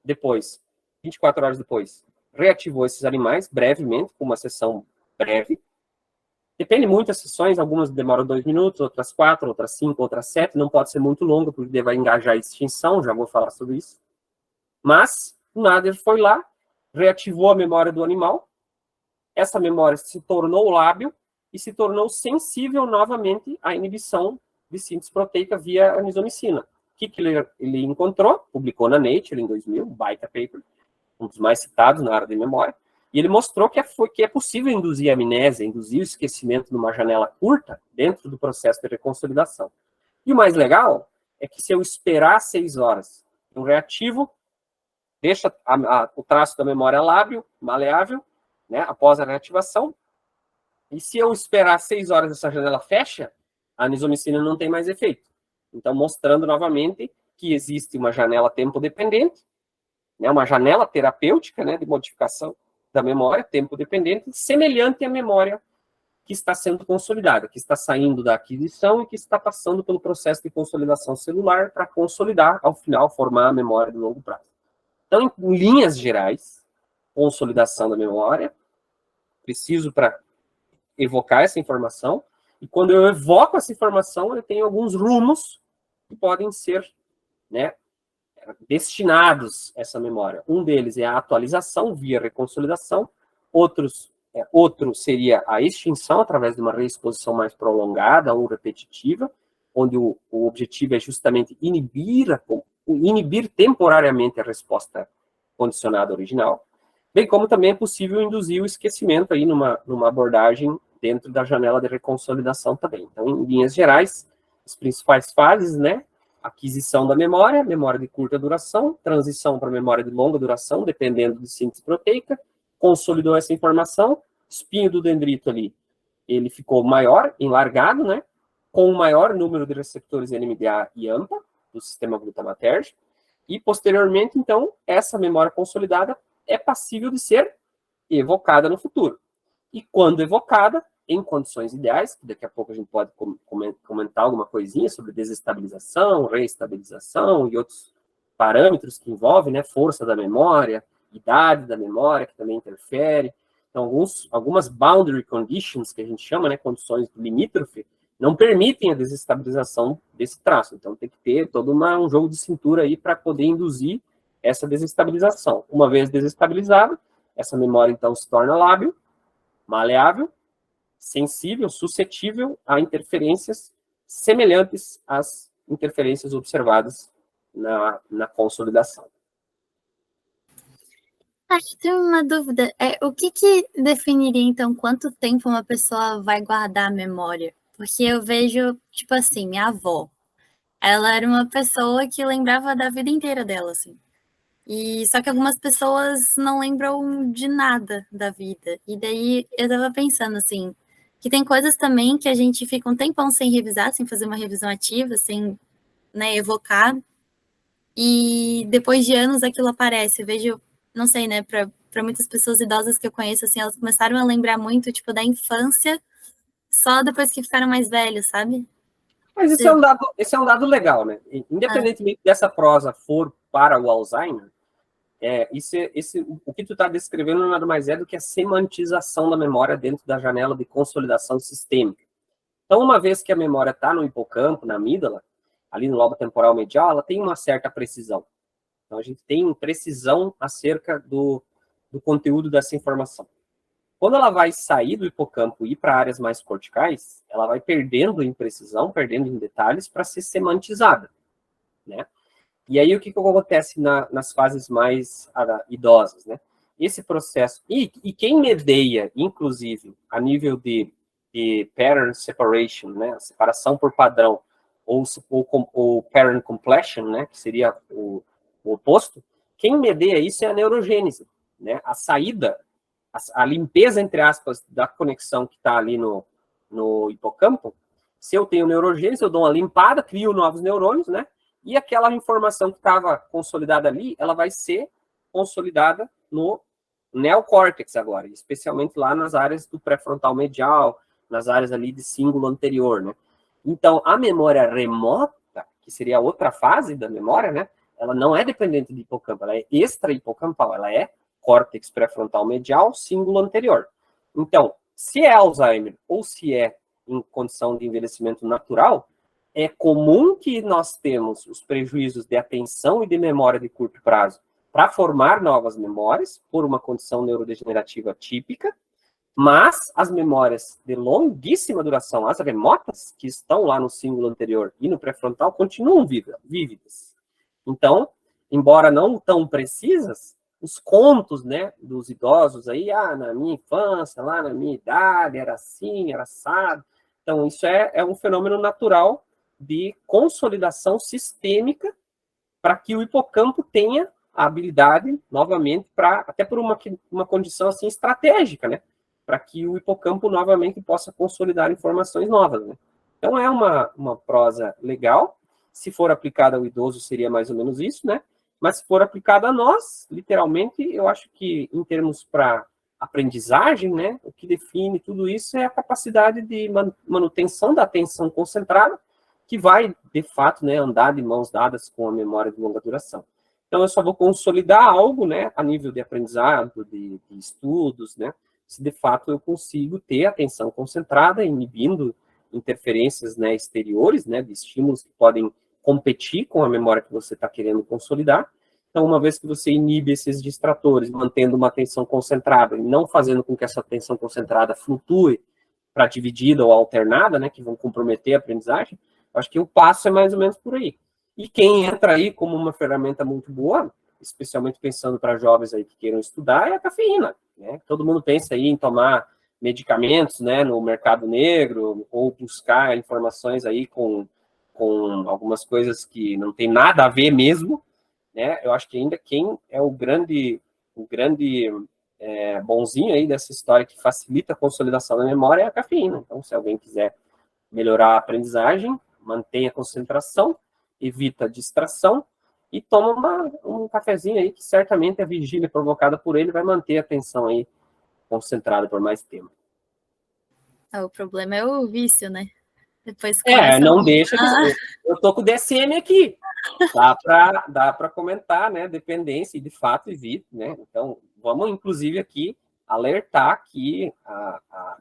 Depois, 24 horas depois, reativou esses animais brevemente, com uma sessão breve. Depende muito das sessões, algumas demoram 2 minutos, outras 4, outras 5, outras 7, não pode ser muito longa, porque vai engajar a extinção, já vou falar sobre isso. Mas o Nader foi lá, reativou a memória do animal, essa memória se tornou lábil, e se tornou sensível novamente à inibição de síntese proteica via anisomicina. O que ele encontrou? Publicou na Nature em 2000, baita paper, um dos mais citados na área de memória, e ele mostrou que é possível induzir a amnésia, induzir o esquecimento numa janela curta dentro do processo de reconsolidação. E o mais legal é que se eu esperar 6 horas, um reativo deixa o traço da memória lábil, maleável, né, após a reativação, e se eu esperar 6 horas essa janela fecha, a anisomicina não tem mais efeito. Então, mostrando novamente que existe uma janela tempo-dependente, né, uma janela terapêutica, né, de modificação da memória, tempo-dependente, semelhante à memória que está sendo consolidada, que está saindo da aquisição e que está passando pelo processo de consolidação celular para consolidar, ao final, formar a memória de longo prazo. Então, em linhas gerais, consolidação da memória, preciso para evocar essa informação, e quando eu evoco essa informação, eu tenho alguns rumos que podem ser, né, destinados a essa memória. Um deles é a atualização via reconsolidação, outro seria a extinção através de uma reexposição mais prolongada ou repetitiva, onde o objetivo é justamente inibir temporariamente a resposta condicionada original, bem como também é possível induzir o esquecimento aí numa abordagem dentro da janela de reconsolidação também. Então, em linhas gerais, as principais fases, né? Aquisição da memória, memória de curta duração, transição para memória de longa duração, dependendo de síntese proteica, consolidou essa informação, espinho do dendrito ali, ele ficou maior, enlargado, né? Com um maior número de receptores NMDA e AMPA, do sistema glutamatérgico, e posteriormente, então, essa memória consolidada é passível de ser evocada no futuro. E quando evocada, em condições ideais, que daqui a pouco a gente pode comentar alguma coisinha sobre desestabilização, reestabilização e outros parâmetros que envolvem, né, força da memória, idade da memória, que também interfere. Então, algumas boundary conditions, que a gente chama, né, condições do limítrofe, não permitem a desestabilização desse traço. Então, tem que ter todo um jogo de cintura aí para poder induzir essa desestabilização. Uma vez desestabilizada, essa memória, então, se torna lábil, maleável, sensível, suscetível a interferências semelhantes às interferências observadas na consolidação. Tenho uma dúvida. O que definiria, então, quanto tempo uma pessoa vai guardar a memória? Porque eu vejo, tipo assim, minha avó, ela era uma pessoa que lembrava da vida inteira dela, assim. E só que algumas pessoas não lembram de nada da vida. E daí eu tava pensando, assim, que tem coisas também que a gente fica um tempão sem revisar, sem fazer uma revisão ativa, sem, né, evocar. E depois de anos aquilo aparece. Eu vejo, não sei, né, para muitas pessoas idosas que eu conheço, assim, elas começaram a lembrar muito, tipo, da infância, só depois que ficaram mais velhos, sabe? Mas esse é um dado legal, né? Independentemente dessa prosa for para o Alzheimer, o que tu está descrevendo nada mais é do que a semantização da memória dentro da janela de consolidação sistêmica. Então, uma vez que a memória está no hipocampo, na amígdala, ali no lobo temporal medial, ela tem uma certa precisão. Então, a gente tem precisão acerca do conteúdo dessa informação. Quando ela vai sair do hipocampo e ir para áreas mais corticais, ela vai perdendo em precisão, perdendo em detalhes para ser semantizada, né? E aí, o que acontece nas fases mais idosas, né? Esse processo... E quem medeia, inclusive, a nível de pattern separation, né? A separação por padrão, ou pattern completion, né? Que seria o oposto. Quem medeia isso é a neurogênese, né? A saída, a limpeza, entre aspas, da conexão que está ali no hipocampo. Se eu tenho neurogênese, eu dou uma limpada, crio novos neurônios, né? E aquela informação que estava consolidada ali, ela vai ser consolidada no neocórtex agora, especialmente lá nas áreas do pré-frontal medial, nas áreas ali de cíngulo anterior, né? Então, a memória remota, que seria a outra fase da memória, né? Ela não é dependente de hipocampo, ela é extra-hipocampal, ela é córtex pré-frontal medial, cíngulo anterior. Então, se é Alzheimer ou se é em condição de envelhecimento natural, é comum que nós temos os prejuízos de atenção e de memória de curto prazo para formar novas memórias, por uma condição neurodegenerativa típica, Mas as memórias de longuíssima duração, as remotas, que estão lá no símbolo anterior e no pré-frontal, continuam vívidas. Então, embora não tão precisas, os contos, né, dos idosos aí, na minha infância, lá na minha idade, era assim, era assado. Então, isso é um fenômeno natural de consolidação sistêmica para que o hipocampo tenha a habilidade, novamente, até por uma condição assim estratégica, né? Para que o hipocampo novamente possa consolidar informações novas, né? Então, é uma prosa legal. Se for aplicada ao idoso, seria mais ou menos isso, né? Mas se for aplicada a nós, literalmente, eu acho que, em termos para aprendizagem, né, o que define tudo isso é a capacidade de manutenção da atenção concentrada, que vai, de fato, né, andar de mãos dadas com a memória de longa duração. Então, eu só vou consolidar algo, né, a nível de aprendizado, de estudos, né, se de fato eu consigo ter atenção concentrada, inibindo interferências, né, exteriores, né, de estímulos que podem competir com a memória que você está querendo consolidar. Então, uma vez que você inibe esses distratores, mantendo uma atenção concentrada e não fazendo com que essa atenção concentrada flutue para dividida ou alternada, né, que vão comprometer a aprendizagem, acho que o passo é mais ou menos por aí. E quem entra aí como uma ferramenta muito boa, especialmente pensando para jovens aí que queiram estudar, é a cafeína, né? Todo mundo pensa aí em tomar medicamentos, né, no mercado negro, ou buscar informações aí com algumas coisas que não tem nada a ver mesmo, né? Eu acho que ainda quem é o grande bonzinho aí dessa história que facilita a consolidação da memória é a cafeína. Então, se alguém quiser melhorar a aprendizagem, mantenha a concentração, evita a distração e toma um cafezinho aí que certamente a vigília provocada por ele vai manter a atenção aí concentrada por mais tempo. O problema é o vício, né? Depois começa não deixa que... Eu tô com o DSM aqui. Dá para comentar, né? Dependência e, de fato, evita, né? Então, vamos, inclusive, aqui alertar que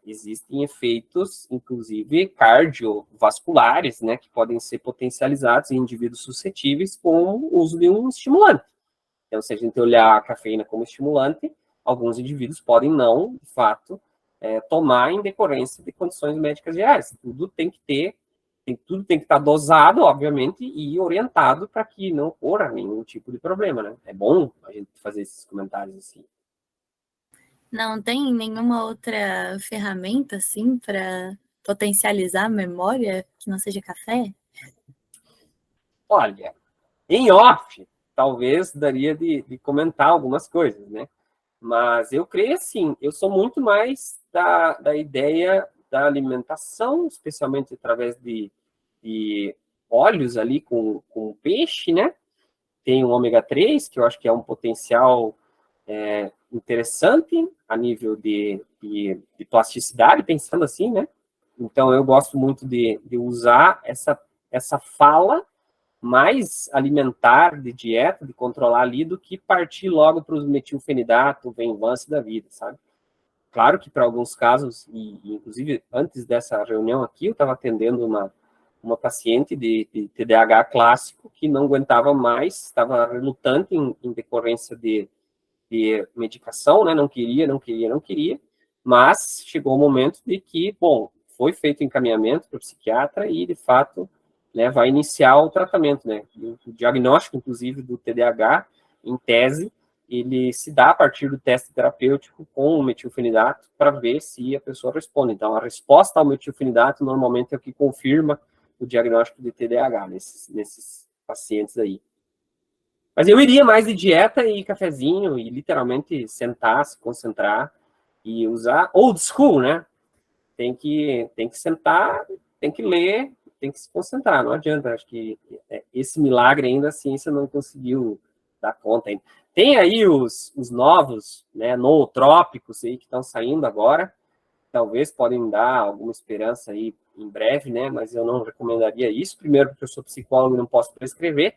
existem efeitos, inclusive, cardiovasculares, né? Que podem ser potencializados em indivíduos suscetíveis com o uso de um estimulante. Então, se a gente olhar a cafeína como estimulante, alguns indivíduos podem não, de fato, tomar em decorrência de condições médicas reais. Tudo tem que estar dosado, obviamente, e orientado para que não ocorra nenhum tipo de problema, né? É bom a gente fazer esses comentários assim. Não tem nenhuma outra ferramenta, assim, para potencializar a memória que não seja café? Olha, em off, talvez daria de comentar algumas coisas, né? Mas eu creio assim, eu sou muito mais da ideia da alimentação, especialmente através de óleos ali com peixe, né? Tem o ômega 3, que eu acho que é um potencial interessante a nível de plasticidade, pensando assim, né? Então, eu gosto muito de usar essa fala mais alimentar de dieta, de controlar ali, do que partir logo para os metilfenidato, Venvance da vida, sabe? Claro que para alguns casos, e inclusive antes dessa reunião aqui, eu estava atendendo uma paciente de TDAH clássico que não aguentava mais, estava relutante em decorrência de medicação, né? Não queria, mas chegou o momento de que, bom, foi feito encaminhamento para o psiquiatra e, de fato, né, vai iniciar o tratamento, né? O diagnóstico, inclusive, do TDAH, em tese, ele se dá a partir do teste terapêutico com o metilfenidato para ver se a pessoa responde. Então, a resposta ao metilfenidato normalmente é o que confirma o diagnóstico de TDAH nesses pacientes aí. Mas eu iria mais de dieta e cafezinho e literalmente sentar, se concentrar e usar old school, né? Tem que sentar, tem que ler, tem que se concentrar. Não adianta, acho que esse milagre ainda a ciência não conseguiu dar conta ainda. Tem aí os novos, né, nootrópicos aí que estão saindo agora. Talvez podem dar alguma esperança aí em breve, né? Mas eu não recomendaria isso. Primeiro, porque eu sou psicólogo e não posso prescrever.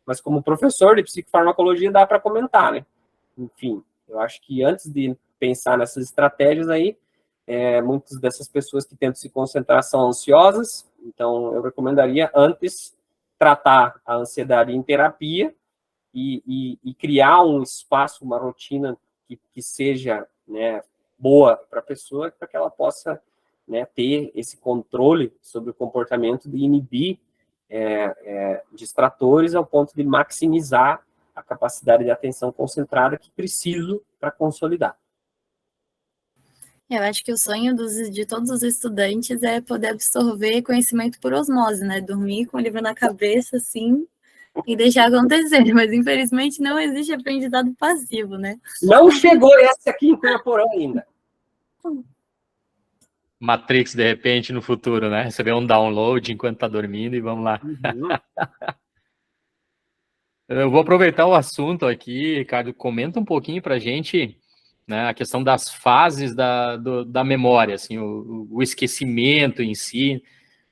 Mas como professor de psicofarmacologia dá para comentar, né? Enfim, eu acho que antes de pensar nessas estratégias aí, muitas dessas pessoas que tentam se concentrar são ansiosas, então eu recomendaria antes tratar a ansiedade em terapia e criar um espaço, uma rotina que seja, né, boa para a pessoa, para que ela possa, né, ter esse controle sobre o comportamento de inibir distratores ao ponto de maximizar a capacidade de atenção concentrada que preciso para consolidar. Eu acho que o sonho de todos os estudantes é poder absorver conhecimento por osmose, né? Dormir com o livro na cabeça, assim, e deixar acontecer. Mas, infelizmente, não existe aprendizado passivo, né? Não chegou esse aqui em Cunhaporã ainda. Matrix, de repente, no futuro, né? Receber um download enquanto tá dormindo e vamos lá. Uhum. Eu vou aproveitar o assunto aqui, Ricardo, comenta um pouquinho para a gente, né, a questão das fases da memória, assim, o esquecimento em si,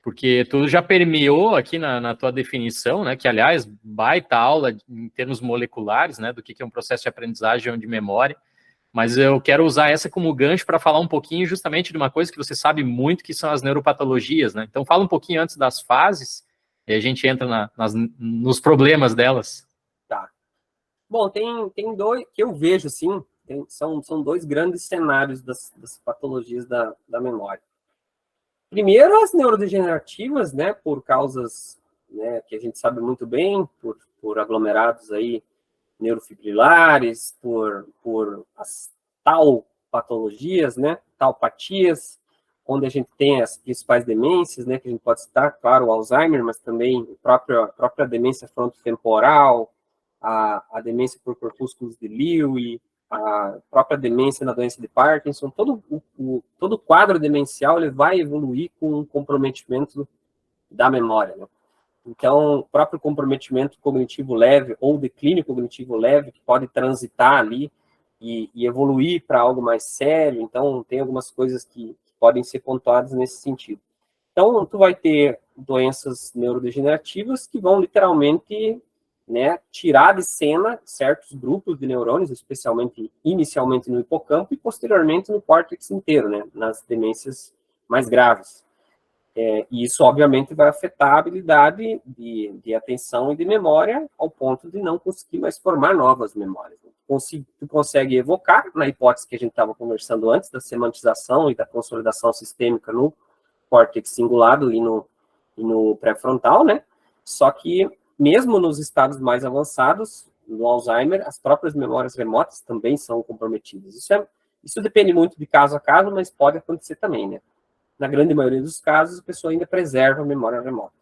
porque tu já permeou aqui na tua definição, né, que, aliás, baita aula em termos moleculares, né, do que é um processo de aprendizagem de memória, mas eu quero usar essa como gancho para falar um pouquinho justamente de uma coisa que você sabe muito, que são as neuropatologias, né? Então, fala um pouquinho antes das fases, e a gente entra nos problemas delas. Tá. Bom, tem dois que eu vejo, assim, são dois grandes cenários das patologias da memória. Primeiro, as neurodegenerativas, né, por causas, né, que a gente sabe muito bem, por aglomerados aí neurofibrilares, por as tal patologias, né, talpatias, onde a gente tem as principais demências, né, que a gente pode citar, claro, o Alzheimer, mas também a própria demência frontotemporal, a demência por corpúsculos de Lewy, a própria demência na doença de Parkinson, todo o quadro demencial ele vai evoluir com um comprometimento da memória, né? Então, o próprio comprometimento cognitivo leve ou declínio cognitivo leve, que pode transitar ali e evoluir para algo mais sério. Então, tem algumas coisas que podem ser pontuadas nesse sentido. Então, tu vai ter doenças neurodegenerativas que vão literalmente, né, tirar de cena certos grupos de neurônios, especialmente inicialmente no hipocampo e posteriormente no córtex inteiro, né, nas demências mais graves. E isso, obviamente, vai afetar a habilidade de atenção e de memória ao ponto de não conseguir mais formar novas memórias. Tu consegue evocar, na hipótese que a gente estava conversando antes, da semantização e da consolidação sistêmica no córtex cingulado e no pré-frontal, né? Só que, mesmo nos estados mais avançados, no Alzheimer, as próprias memórias remotas também são comprometidas. Isso depende muito de caso a caso, mas pode acontecer também, né? Na grande maioria dos casos, a pessoa ainda preserva a memória remota.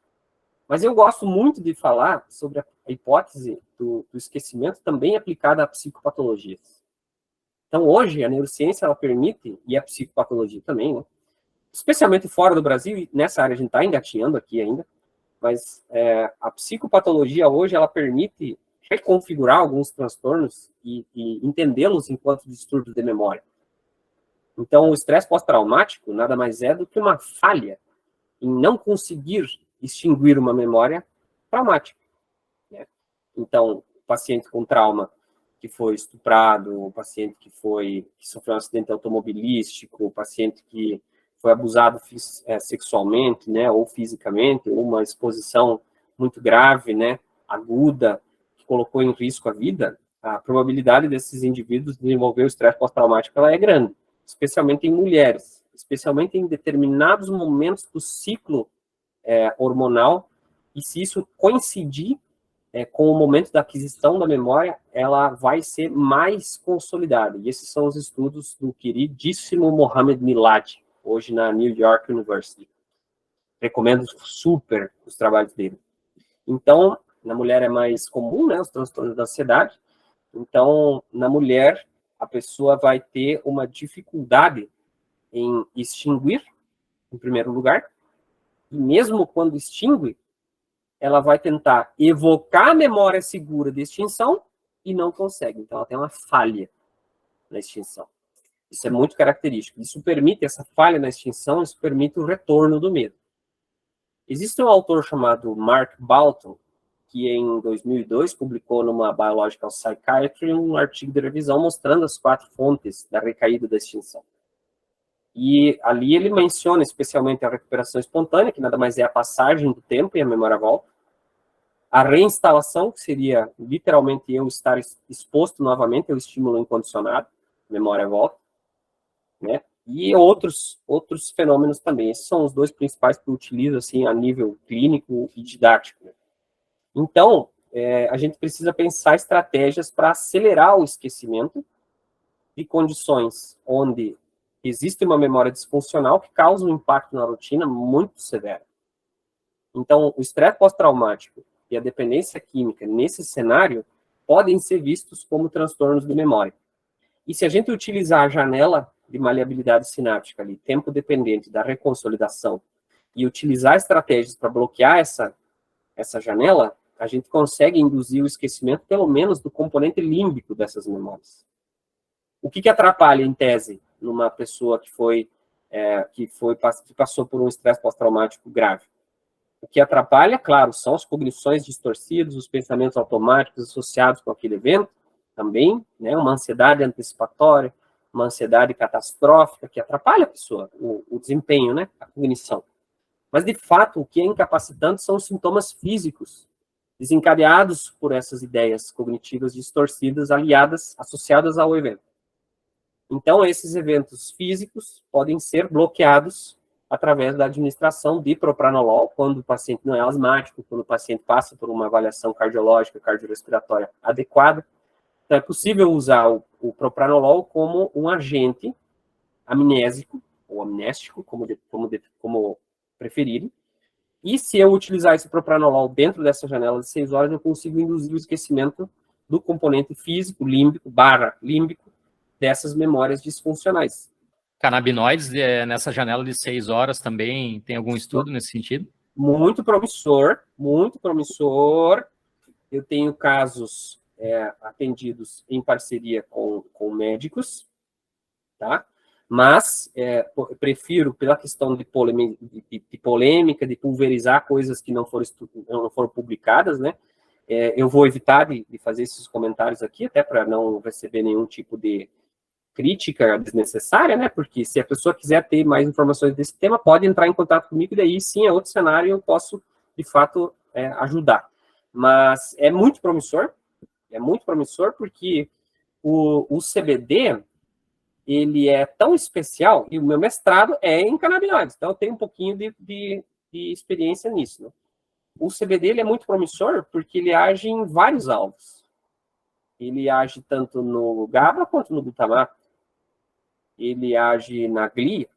Mas eu gosto muito de falar sobre a hipótese do esquecimento também aplicada a psicopatologias. Então, hoje, a neurociência, ela permite, e a psicopatologia também, né? Especialmente fora do Brasil, e nessa área a gente está engatinhando aqui ainda, mas a psicopatologia hoje, ela permite reconfigurar alguns transtornos e entendê-los enquanto distúrbios de memória. Então, o estresse pós-traumático nada mais é do que uma falha em não conseguir extinguir uma memória traumática, né? Então, o paciente com trauma que foi estuprado, o paciente que sofreu um acidente automobilístico, o paciente que foi abusado sexualmente, né, ou fisicamente, ou uma exposição muito grave, né, aguda, que colocou em risco a vida, a probabilidade desses indivíduos desenvolver o estresse pós-traumático ela é grande, especialmente em mulheres, especialmente em determinados momentos do ciclo hormonal, e se isso coincidir com o momento da aquisição da memória, ela vai ser mais consolidada. E esses são os estudos do queridíssimo Mohamed Milad, hoje na New York University. Recomendo super os trabalhos dele. Então, na mulher é mais comum, né, os transtornos da ansiedade. Então, na mulher, a pessoa vai ter uma dificuldade em extinguir, em primeiro lugar, e mesmo quando extingue, ela vai tentar evocar a memória segura de extinção e não consegue. Então, ela tem uma falha na extinção. Isso é muito característico. Isso permite, essa falha na extinção, isso permite o retorno do medo. Existe um autor chamado Mark Balton, que em 2002 publicou numa Biological Psychiatry um artigo de revisão mostrando as 4 fontes da recaída da extinção. E ali ele menciona especialmente a recuperação espontânea, que nada mais é a passagem do tempo e a memória volta. A reinstalação, que seria literalmente eu estar exposto novamente ao estímulo incondicionado, memória volta. né? E outros fenômenos também. Esses são os dois principais que eu utilizo, assim, a nível clínico e didático. Então, a gente precisa pensar estratégias para acelerar o esquecimento de condições onde existe uma memória disfuncional que causa um impacto na rotina muito severo. Então, o estresse pós-traumático e a dependência química nesse cenário podem ser vistos como transtornos de memória. E se a gente utilizar a janela de maleabilidade sináptica ali, tempo dependente da reconsolidação, e utilizar estratégias para bloquear essa janela, a gente consegue induzir o esquecimento, pelo menos, do componente límbico dessas memórias. O que atrapalha, em tese, numa pessoa que passou por um estresse pós-traumático grave? O que atrapalha, claro, são as cognições distorcidas, os pensamentos automáticos associados com aquele evento, também, né, uma ansiedade antecipatória, uma ansiedade catastrófica, que atrapalha a pessoa, o desempenho, né, a cognição. Mas, de fato, o que é incapacitante são os sintomas físicos, desencadeados por essas ideias cognitivas distorcidas, associadas ao evento. Então, esses eventos físicos podem ser bloqueados através da administração de propranolol, quando o paciente não é asmático, quando o paciente passa por uma avaliação cardiológica, cardiorrespiratória adequada. Então, é possível usar o propranolol como um agente amnésico, ou amnéstico, como preferirem. E se eu utilizar esse propranolol dentro dessa janela de 6 horas, eu consigo induzir o esquecimento do componente físico, límbico, dessas memórias disfuncionais. Canabinoides, nessa janela de 6 horas também, tem algum estudo nesse sentido? Muito promissor, muito promissor. Eu tenho casos atendidos em parceria com médicos, tá? Mas prefiro, pela questão de polêmica, de pulverizar coisas que não foram publicadas, né? Eu vou evitar de fazer esses comentários aqui, até para não receber nenhum tipo de crítica desnecessária, né? Porque se a pessoa quiser ter mais informações desse tema, pode entrar em contato comigo, e daí sim é outro cenário e eu posso, de fato, ajudar. Mas é muito promissor porque o CBD, ele é tão especial, e o meu mestrado é em canabinoides, então eu tenho um pouquinho de experiência nisso, né? O CBD, ele é muito promissor porque ele age em vários alvos. Ele age tanto no GABA quanto no glutamato. Ele age na glia.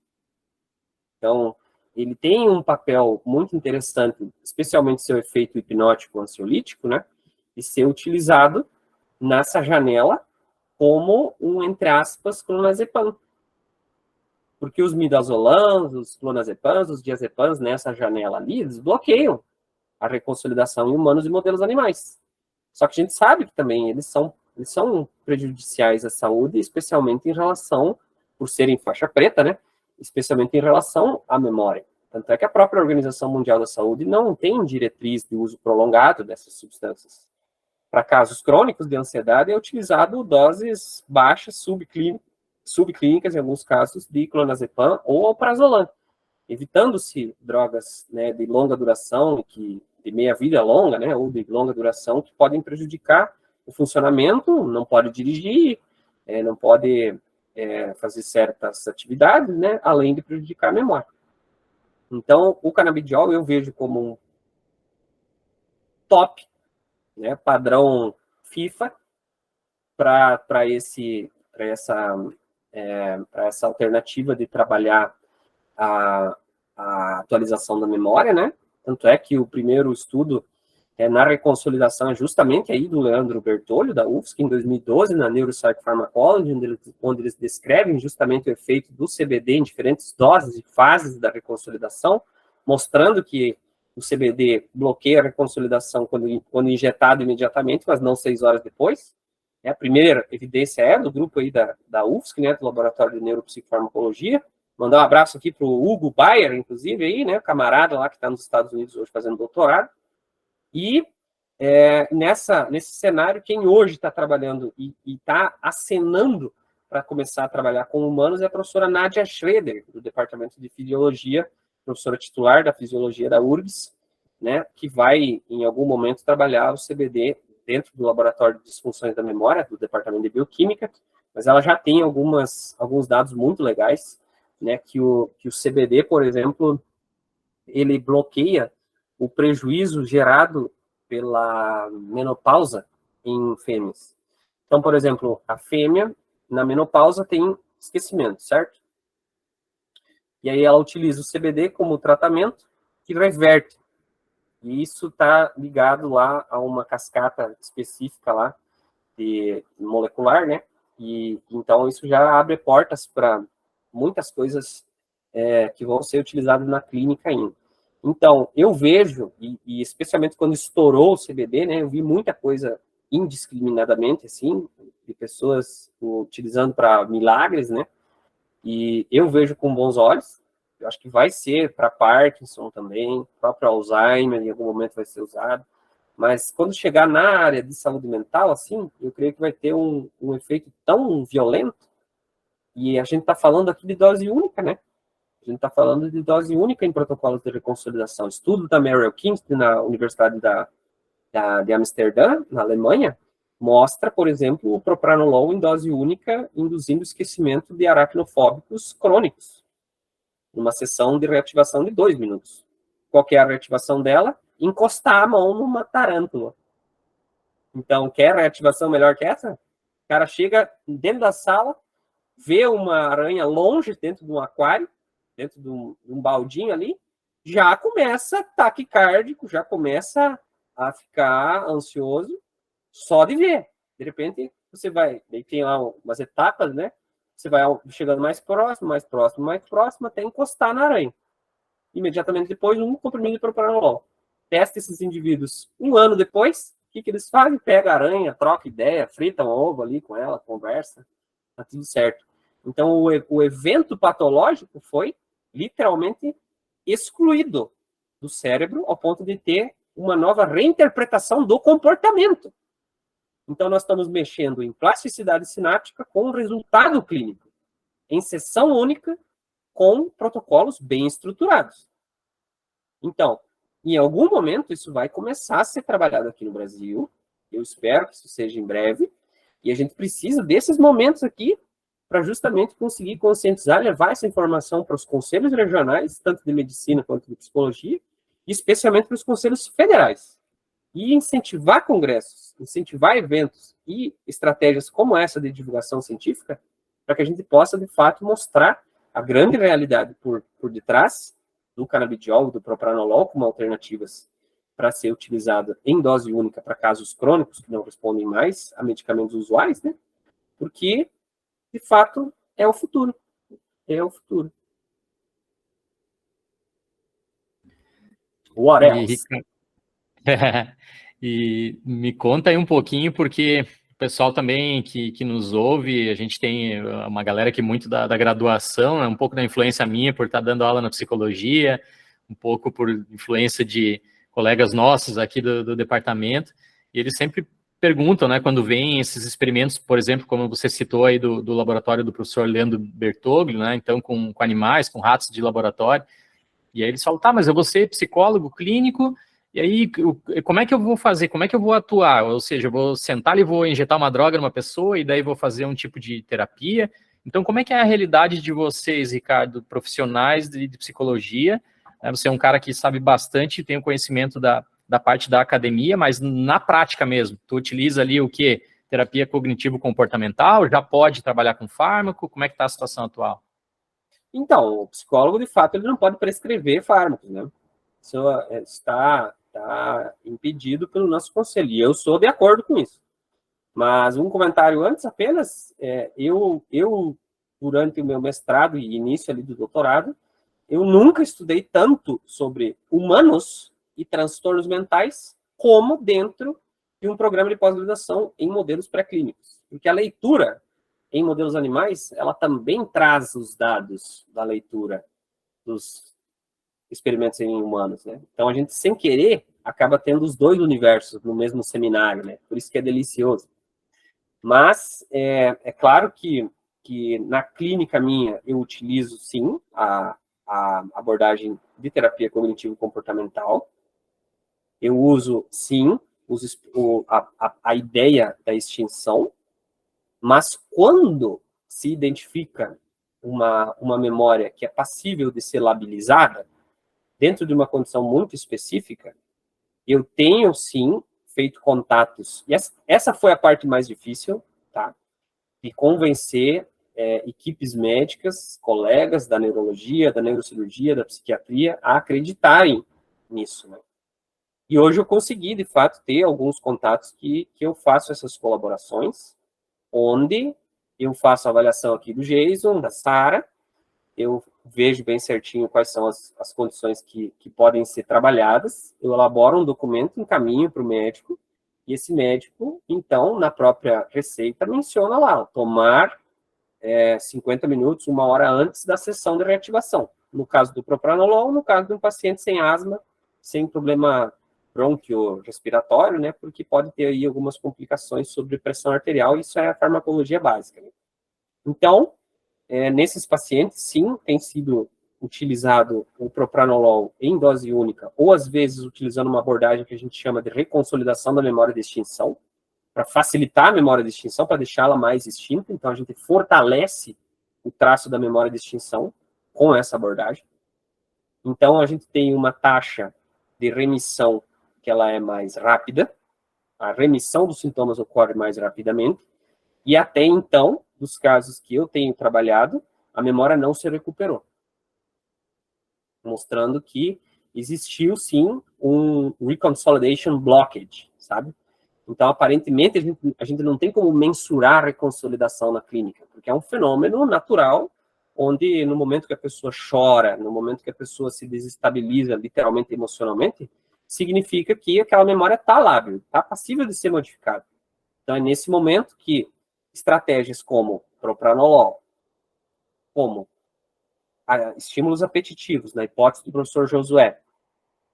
Então, ele tem um papel muito interessante, especialmente seu efeito hipnótico ansiolítico, né? De ser utilizado nessa janela como um, entre aspas, clonazepam. Porque os midazolams, os clonazepams, os diazepams, nessa janela ali, eles bloqueiam a reconsolidação em humanos e modelos animais. Só que a gente sabe que também eles são prejudiciais à saúde, especialmente em relação, por serem faixa preta, né? Especialmente em relação à memória. Tanto é que a própria Organização Mundial da Saúde não tem diretriz de uso prolongado dessas substâncias. Para casos crônicos de ansiedade, é utilizado doses baixas, subclínicas, em alguns casos, de clonazepam ou alprazolam, evitando-se drogas, né, de longa duração, de meia-vida longa, né, ou de longa duração, que podem prejudicar o funcionamento, não pode dirigir, não pode fazer certas atividades, né, além de prejudicar a memória. Então, o canabidiol eu vejo como um top, né, padrão FIFA, para essa alternativa de trabalhar a atualização da memória, né? Tanto é que o primeiro estudo na reconsolidação é justamente aí do Leandro Bertolho, da UFSC, em 2012, na Neuropsych Pharmacology, onde eles descrevem justamente o efeito do CBD em diferentes doses e fases da reconsolidação, mostrando que o CBD bloqueia a reconsolidação quando injetado imediatamente, mas não 6 horas depois. A primeira evidência é do grupo aí da UFSC, né, do Laboratório de Neuropsicofarmacologia. Mandar um abraço aqui para o Hugo Bayer, inclusive, aí, né, camarada lá que está nos Estados Unidos hoje fazendo doutorado. E nesse cenário, quem hoje está trabalhando e está acenando para começar a trabalhar com humanos é a professora Nádia Schroeder, do Departamento de Fisiologia, professora titular da Fisiologia da URGS, né, que vai, em algum momento, trabalhar o CBD dentro do Laboratório de Disfunções da Memória, do Departamento de Bioquímica, mas ela já tem alguns dados muito legais, né, que o CBD, por exemplo, ele bloqueia o prejuízo gerado pela menopausa em fêmeas. Então, por exemplo, a fêmea, na menopausa, tem esquecimento, certo? E aí ela utiliza o CBD como tratamento que reverte. E isso está ligado lá a uma cascata específica lá, de molecular, né? E então isso já abre portas para muitas coisas que vão ser utilizadas na clínica ainda. Então, eu vejo, e especialmente quando estourou o CBD, né, eu vi muita coisa indiscriminadamente, assim, de pessoas utilizando para milagres, né, e eu vejo com bons olhos. Eu acho que vai ser para Parkinson também, próprio Alzheimer, em algum momento vai ser usado, mas quando chegar na área de saúde mental, assim, eu creio que vai ter um efeito tão violento, e a gente está falando aqui de dose única, né? A gente está falando de dose única em protocolos de reconsolidação. Estudo da Merrill Kingston na Universidade de Amsterdã, na Alemanha, mostra, por exemplo, o propranolol em dose única, induzindo esquecimento de aracnofóbicos crônicos, numa sessão de reativação de 2 minutos. Qual que é a reativação dela? Encostar a mão numa tarântula. Então, quer reativação melhor que essa? O cara chega dentro da sala, vê uma aranha longe dentro de um aquário, dentro de um baldinho ali, já começa taquicárdico, já começa a ficar ansioso só de ver. De repente, você vai, daí tem lá umas etapas, né? Você vai chegando mais próximo, até encostar na aranha. Imediatamente depois, um comprimido de propranolol. Testa esses indivíduos 1 ano depois, o que eles fazem? Pega a aranha, troca ideia, frita um ovo ali com ela, conversa, tá tudo certo. Então, o evento patológico foi literalmente excluído do cérebro ao ponto de ter uma nova reinterpretação do comportamento. Então, nós estamos mexendo em plasticidade sináptica com resultado clínico, em sessão única, com protocolos bem estruturados. Então, em algum momento, isso vai começar a ser trabalhado aqui no Brasil. Eu espero que isso seja em breve. E a gente precisa desses momentos aqui para justamente conseguir conscientizar, levar essa informação para os conselhos regionais, tanto de medicina quanto de psicologia, e especialmente para os conselhos federais. E incentivar congressos, incentivar eventos e estratégias como essa de divulgação científica, para que a gente possa, de fato, mostrar a grande realidade por detrás do canabidiol, do propranolol, como alternativas para ser utilizada em dose única para casos crônicos que não respondem mais a medicamentos usuais, né? Porque, de fato, é o futuro. É o futuro. What else? E me conta aí um pouquinho, porque o pessoal também que nos ouve, a gente tem uma galera que muito da graduação, né, um pouco da influência minha por estar dando aula na psicologia, um pouco por influência de colegas nossos aqui do departamento, e eles sempre perguntam, né, quando vem esses experimentos, por exemplo, como você citou aí do laboratório do professor Leandro Bertoglio, né, então com animais, com ratos de laboratório, e aí eles falam, tá, mas eu vou ser psicólogo clínico, e aí como é que eu vou fazer? Como é que eu vou atuar? Ou seja, eu vou sentar e vou injetar uma droga numa pessoa e daí vou fazer um tipo de terapia? Então, como é que é a realidade de vocês, Ricardo, profissionais de psicologia? Você é um cara que sabe bastante, tem o conhecimento da parte da academia, mas na prática mesmo, tu utiliza ali o quê? Terapia cognitivo-comportamental? Já pode trabalhar com fármaco? Como é que está a situação atual? Então, o psicólogo, de fato, ele não pode prescrever fármacos, né? Isso está impedido pelo nosso conselho, e eu sou de acordo com isso. Mas um comentário antes apenas, eu, durante o meu mestrado e início ali do doutorado, eu nunca estudei tanto sobre humanos e transtornos mentais como dentro de um programa de pós-graduação em modelos pré-clínicos. Porque a leitura em modelos animais, ela também traz os dados da leitura dos experimentos em humanos, né? Então, a gente, sem querer, acaba tendo os dois universos no mesmo seminário, né? Por isso que é delicioso. Mas, é claro que na clínica minha, eu utilizo, sim, a abordagem de terapia cognitivo-comportamental. Eu uso, sim, a ideia da extinção, Mas quando se identifica uma memória que é passível de ser labilizada, dentro de uma condição muito específica, eu tenho, sim, feito contatos. E essa foi a parte mais difícil, tá? De convencer equipes médicas, colegas da neurologia, da neurocirurgia, da psiquiatria, a acreditarem nisso, né? E hoje eu consegui, de fato, ter alguns contatos que eu faço essas colaborações, onde eu faço a avaliação aqui do Jason, da Sara, eu vejo bem certinho quais são as condições que podem ser trabalhadas, eu elaboro um documento, encaminho para o médico, e esse médico, então, na própria receita, menciona lá, tomar 50 minutos, 1 hora antes da sessão de reativação. No caso do propranolol, no caso de um paciente sem asma, sem problema bronquiorrespiratório, né, porque pode ter aí algumas complicações sobre pressão arterial, isso é a farmacologia básica, né? Então, nesses pacientes, sim, tem sido utilizado o propranolol em dose única, ou às vezes utilizando uma abordagem que a gente chama de reconsolidação da memória de extinção, para facilitar a memória de extinção, para deixá-la mais extinta. Então, a gente fortalece o traço da memória de extinção com essa abordagem. Então, a gente tem uma taxa de remissão que ela é mais rápida, a remissão dos sintomas ocorre mais rapidamente, e até então, dos casos que eu tenho trabalhado, a memória não se recuperou, mostrando que existiu, sim, um reconsolidation blockage, sabe? Então, aparentemente, a gente não tem como mensurar a reconsolidação na clínica, porque é um fenômeno natural, onde no momento que a pessoa chora, no momento que a pessoa se desestabiliza, literalmente, emocionalmente, significa que aquela memória está lábil, está passível de ser modificada. Então, é nesse momento que estratégias como propranolol, como estímulos apetitivos, na hipótese do professor Josué,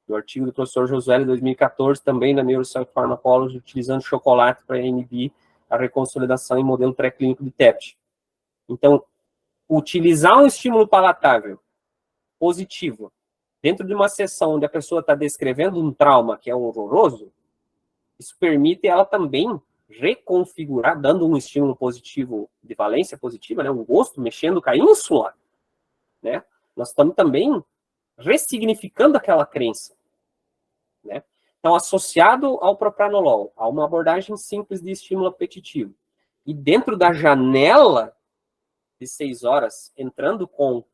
do artigo do professor Josué, de 2014, também na Neuroscience Pharmacology, utilizando chocolate para inibir a reconsolidação em modelo pré-clínico de TEPT. Então, utilizar um estímulo palatável positivo dentro de uma sessão onde a pessoa está descrevendo um trauma que é horroroso, isso permite ela também reconfigurar, dando um estímulo positivo de valência positiva, né, um gosto, mexendo com a ínsula, né? Nós estamos também ressignificando aquela crença, né? Então, associado ao propranolol, a uma abordagem simples de estímulo apetitivo, e dentro da janela de 6 horas, entrando com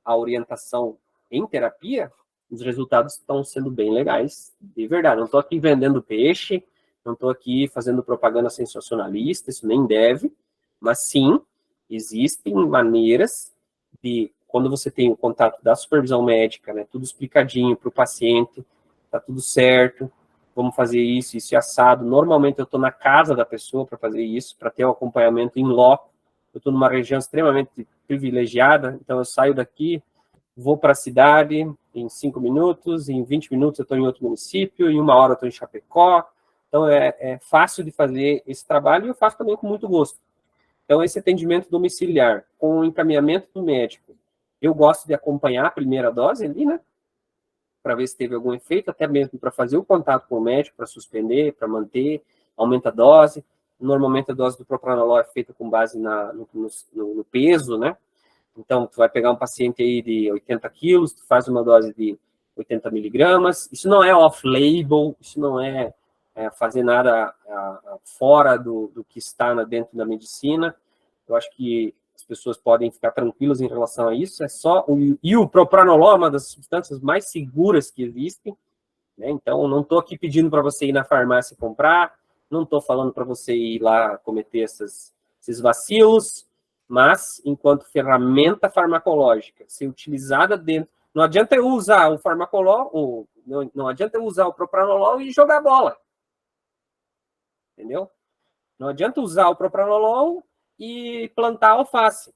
a orientação em terapia, os resultados estão sendo bem legais, de verdade. Não estou aqui vendendo peixe, não estou aqui fazendo propaganda sensacionalista, isso nem deve, mas sim, existem maneiras de, quando você tem o contato da supervisão médica, né, tudo explicadinho para o paciente, tá tudo certo, vamos fazer isso, isso e assado. Normalmente eu estou na casa da pessoa para fazer isso, para ter o acompanhamento em loco. Eu estou numa região extremamente privilegiada, então eu saio daqui, vou para a cidade em 5 minutos, em 20 minutos eu estou em outro município, em 1 hora eu estou em Chapecó. Então é fácil de fazer esse trabalho e eu faço também com muito gosto. Então esse atendimento domiciliar, com o encaminhamento do médico, eu gosto de acompanhar a primeira dose ali, né? Para ver se teve algum efeito, até mesmo para fazer o contato com o médico, para suspender, para manter, aumenta a dose. Normalmente a dose do propranolol é feita com base no peso, né? Então, tu vai pegar um paciente aí de 80 quilos, tu faz uma dose de 80 miligramas. Isso não é off-label, isso não é fazer nada fora do que está dentro da medicina. Eu acho que as pessoas podem ficar tranquilas em relação a isso. E o propranolol é uma das substâncias mais seguras que existem, né? Então, não estou aqui pedindo para você ir na farmácia comprar, não estou falando para você ir lá cometer esses vacilos, mas, enquanto ferramenta farmacológica, ser utilizada dentro... Não adianta eu usar o farmacolol, não adianta eu usar o propranolol e jogar bola. Entendeu? Não adianta usar o propranolol e plantar alface.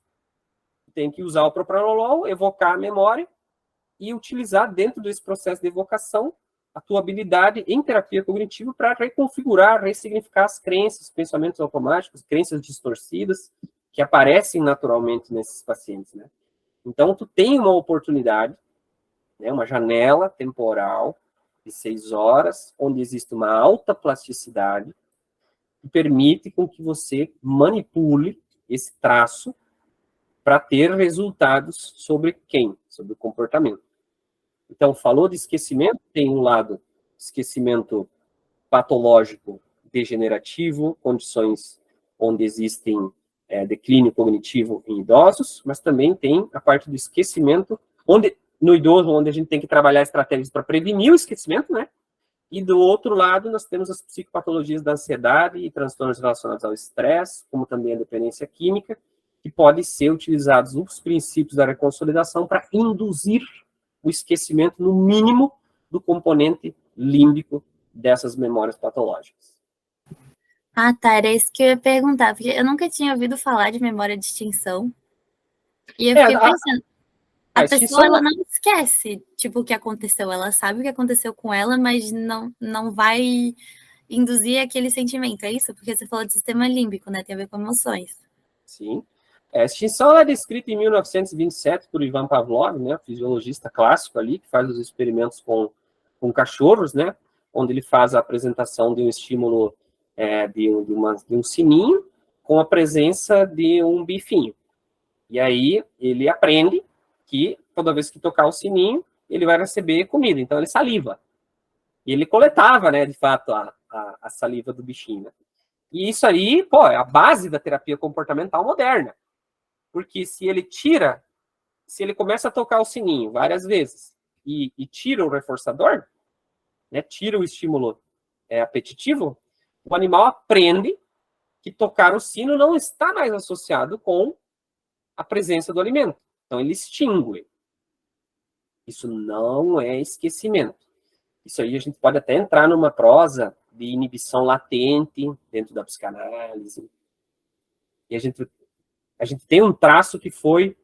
Tem que usar o propranolol, evocar a memória e utilizar dentro desse processo de evocação a tua habilidade em terapia cognitiva para reconfigurar, ressignificar as crenças, pensamentos automáticos, crenças distorcidas que aparecem naturalmente nesses pacientes, né? Então, tu tem uma oportunidade, né, uma janela temporal de 6 horas, onde existe uma alta plasticidade, que permite com que você manipule esse traço para ter resultados sobre quem? Sobre o comportamento. Então, falou de esquecimento, tem um lado esquecimento patológico degenerativo, condições onde existem declínio cognitivo em idosos, mas também tem a parte do esquecimento, onde no idoso, onde a gente tem que trabalhar estratégias para prevenir o esquecimento, né? E do outro lado, nós temos as psicopatologias da ansiedade e transtornos relacionados ao estresse, como também a dependência química, que podem ser utilizados os princípios da reconsolidação para induzir o esquecimento, no mínimo, do componente límbico dessas memórias patológicas. Ah, tá, era isso que eu ia perguntar, porque eu nunca tinha ouvido falar de memória de extinção. E eu fiquei pensando, a pessoa, ela não esquece, tipo, o que aconteceu, ela sabe o que aconteceu com ela, mas não vai induzir aquele sentimento, é isso? Porque você falou de sistema límbico, né, tem a ver com emoções. Sim. A extinção é descrita em 1927 por Ivan Pavlov, né, fisiologista clássico ali, que faz os experimentos com cachorros, né, onde ele faz a apresentação de um estímulo de um sininho com a presença de um bifinho. E aí ele aprende que toda vez que tocar o sininho, ele vai receber comida. Então ele saliva. E ele coletava, né, de fato, a saliva do bichinho. Né? E isso aí, pô, é a base da terapia comportamental moderna. Porque se ele começa a tocar o sininho várias vezes e tira o reforçador, né, tira o estímulo apetitivo, o animal aprende que tocar o sino não está mais associado com a presença do alimento. Então, ele extingue. Isso não é esquecimento. Isso aí a gente pode até entrar numa prosa de inibição latente dentro da psicanálise. E a gente tem um traço que foi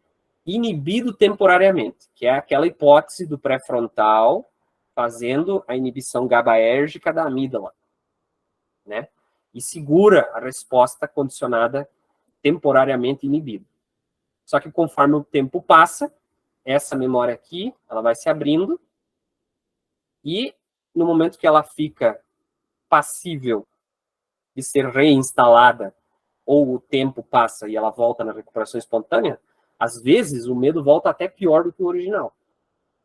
inibido temporariamente, que é aquela hipótese do pré-frontal fazendo a inibição GABAérgica da amígdala, né? E segura a resposta condicionada temporariamente inibida. Só que conforme o tempo passa, essa memória aqui, ela vai se abrindo e no momento que ela fica passível de ser reinstalada ou o tempo passa e ela volta na recuperação espontânea, às vezes o medo volta até pior do que o original,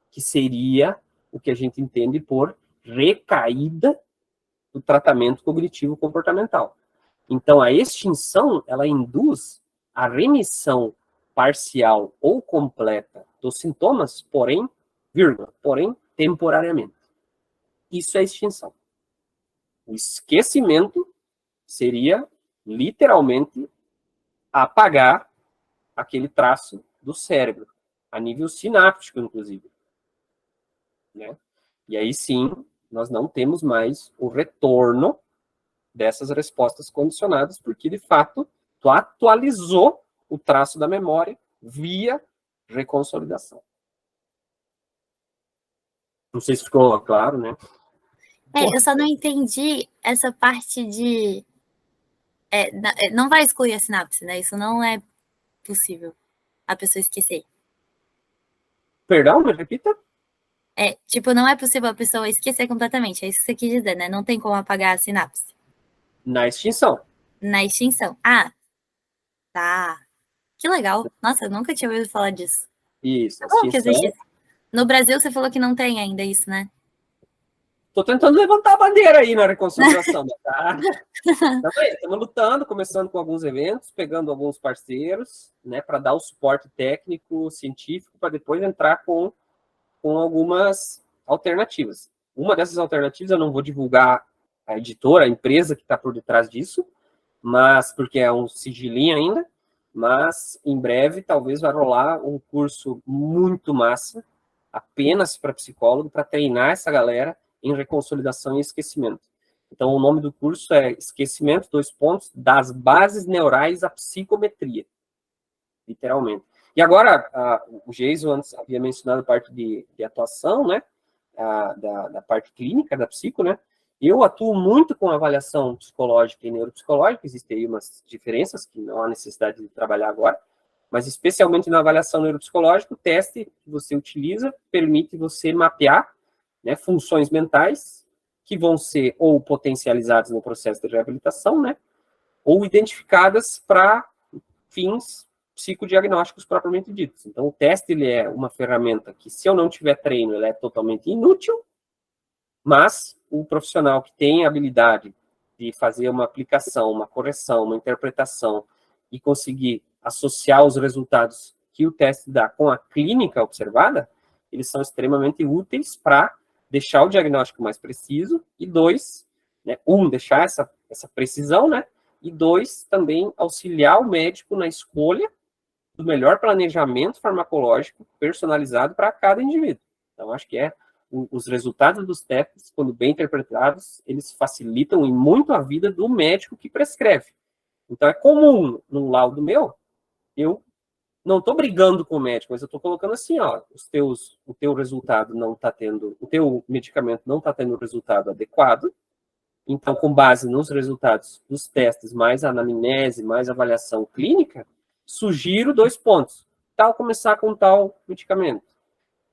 que seria o que a gente entende por recaída do tratamento cognitivo-comportamental. Então, a extinção, ela induz a remissão parcial ou completa dos sintomas, porém, temporariamente. Isso é extinção. O esquecimento seria, literalmente, apagar aquele traço do cérebro, a nível sináptico, inclusive. Né? E aí, sim, nós não temos mais o retorno dessas respostas condicionadas, porque, de fato, tu atualizou o traço da memória via reconsolidação. Não sei se ficou claro, né? Eu só não entendi essa parte de... não vai excluir a sinapse, né? Isso não é possível, a pessoa esquecer. Perdão, me repita? Tipo, não é possível a pessoa esquecer completamente, é isso que você quis dizer, né? Não tem como apagar a sinapse. Na extinção. Na extinção. Ah, tá. Que legal. Nossa, eu nunca tinha ouvido falar disso. Isso, a Como que extinção. existe isso? No Brasil, você falou que não tem ainda isso, né? Tô tentando levantar a bandeira aí na reconsolidação, tá? Estamos lutando, começando com alguns eventos, pegando alguns parceiros, né, para dar o suporte técnico, científico, para depois entrar com algumas alternativas. Uma dessas alternativas, eu não vou divulgar a editora, a empresa que está por detrás disso, mas porque é um sigilinho ainda, mas em breve talvez vai rolar um curso muito massa, apenas para psicólogo, para treinar essa galera em reconsolidação e esquecimento. Então, o nome do curso é Esquecimento, das bases neurais à psicometria, literalmente. E agora, o Jason antes havia mencionado a parte de atuação, né, da parte clínica da psico, né, eu atuo muito com avaliação psicológica e neuropsicológica, existem aí umas diferenças que não há necessidade de trabalhar agora, mas especialmente na avaliação neuropsicológica, o teste que você utiliza permite você mapear, né, funções mentais que vão ser ou potencializadas no processo de reabilitação, né, ou identificadas para fins psicodiagnósticos propriamente ditos. Então, o teste ele é uma ferramenta que, se eu não tiver treino, ela é totalmente inútil, mas o profissional que tem a habilidade de fazer uma aplicação, uma correção, uma interpretação e conseguir associar os resultados que o teste dá com a clínica observada, eles são extremamente úteis para deixar o diagnóstico mais preciso e, dois, né, deixar essa precisão, né, e dois, também auxiliar o médico na escolha do melhor planejamento farmacológico personalizado para cada indivíduo. Então, acho que os resultados dos testes, quando bem interpretados, eles facilitam e muito a vida do médico que prescreve. Então, é comum, num laudo meu, eu não estou brigando com o médico, mas eu estou colocando assim, ó, o teu resultado não está tendo, o teu medicamento não está tendo o resultado adequado. Então, com base nos resultados dos testes, mais a anamnese, mais a avaliação clínica, sugiro 2 pontos. Que tal começar com tal medicamento?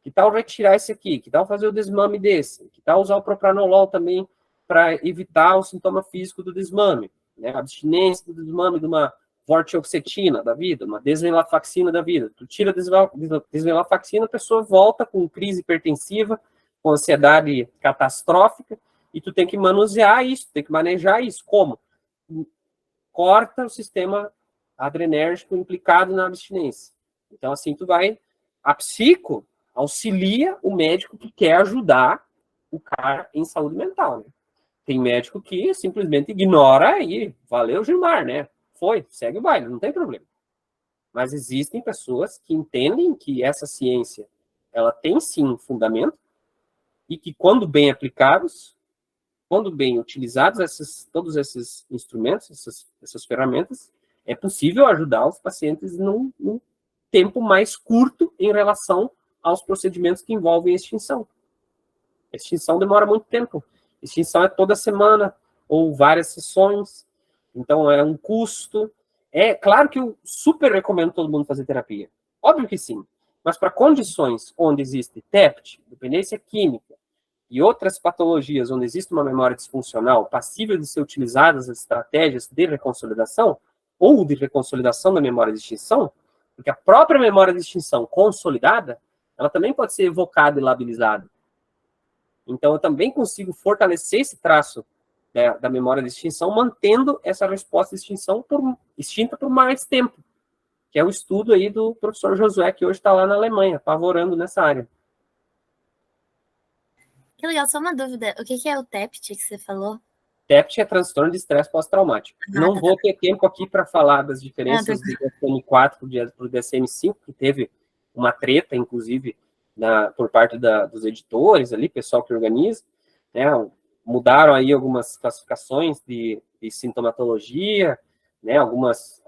Que tal retirar esse aqui? Que tal fazer o desmame desse? Que tal usar o propranolol também para evitar o sintoma físico do desmame? Né? A abstinência do desmame de uma vortioxetina da vida, uma desvenlafaxina da vida. Tu tira a desvenlafaxina, a pessoa volta com crise hipertensiva, com ansiedade catastrófica, e tu tem que manusear isso, tem que manejar isso. Como? Corta o sistema adrenérgico implicado na abstinência. Então, assim, a psico auxilia o médico que quer ajudar o cara em saúde mental, né? Tem médico que simplesmente ignora e valeu, Gilmar, né? Segue o baile, não tem problema. Mas existem pessoas que entendem que essa ciência, ela tem sim fundamento e que, quando bem aplicados, quando bem utilizados todos esses instrumentos, essas ferramentas, é possível ajudar os pacientes num tempo mais curto em relação aos procedimentos que envolvem extinção. A extinção demora muito tempo. A extinção é toda semana, ou várias sessões. Então, é um custo. É claro que eu super recomendo todo mundo fazer terapia. Óbvio que sim. Mas para condições onde existe TEPT, dependência química, e outras patologias onde existe uma memória disfuncional passível de ser utilizadas as estratégias de reconsolidação, ou de reconsolidação da memória de extinção, porque a própria memória de extinção consolidada, ela também pode ser evocada e labilizada. Então, eu também consigo fortalecer esse traço da memória de extinção, mantendo essa resposta de extinção extinta por mais tempo, que é o estudo aí do professor Josué, que hoje está lá na Alemanha, apavorando nessa área. Que legal, só uma dúvida. O que é o TEPT que você falou? TEPT é transtorno de estresse pós-traumático. Não vou ter tempo aqui para falar das diferenças do DSM-4 para o DSM-5, que teve uma treta, inclusive, por parte dos editores ali, pessoal que organiza, né? Mudaram aí algumas classificações de sintomatologia, né? Algumas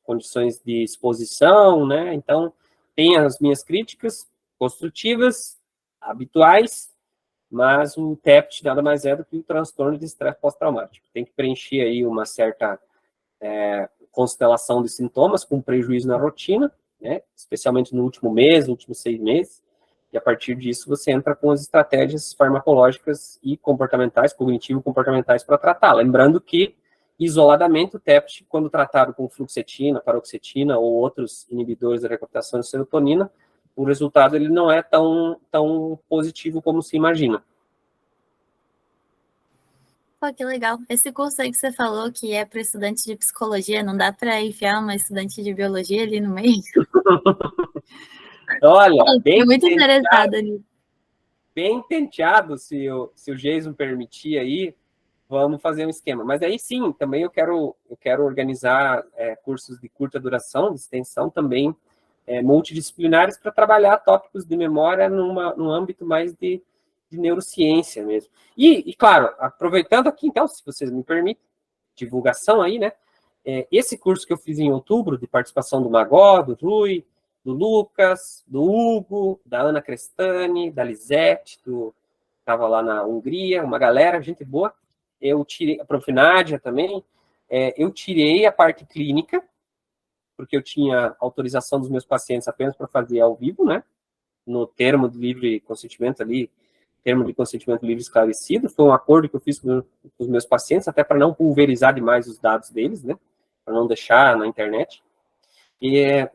condições de exposição, né? Então, tem as minhas críticas construtivas, habituais, mas o TEPT nada mais é do que o transtorno de estresse pós-traumático. Tem que preencher aí uma certa constelação de sintomas com prejuízo na rotina, né? Especialmente no último mês, no últimos 6 meses, e a partir disso você entra com as estratégias farmacológicas e comportamentais, cognitivo-comportamentais para tratar. Lembrando que, isoladamente, o TEPT, quando tratado com fluoxetina, paroxetina ou outros inibidores da recaptação de serotonina, o resultado ele não é tão positivo como se imagina. Pô, que legal. Esse curso aí que você falou que é para estudante de psicologia, não dá para enfiar uma estudante de biologia ali no meio? Olha, bem muito interessada nisso. Bem penteado, se o Jason permitir aí, vamos fazer um esquema. Mas aí sim, também eu quero organizar cursos de curta duração, de extensão também, multidisciplinares, para trabalhar tópicos de memória num âmbito mais de neurociência mesmo. E, claro, aproveitando aqui, então, se vocês me permitem, divulgação aí, né? Esse curso que eu fiz em outubro, de participação do Magó, do Rui, do Lucas, do Hugo, da Ana Crestani, da Lisete, estava lá na Hungria, uma galera, gente boa. Eu tirei, a Prof. Nádia também, eu tirei a parte clínica, porque eu tinha autorização dos meus pacientes apenas para fazer ao vivo, né? No termo de livre consentimento ali, termo de consentimento livre esclarecido, foi um acordo que eu fiz com os meus pacientes, até para não pulverizar demais os dados deles, né, para não deixar na internet.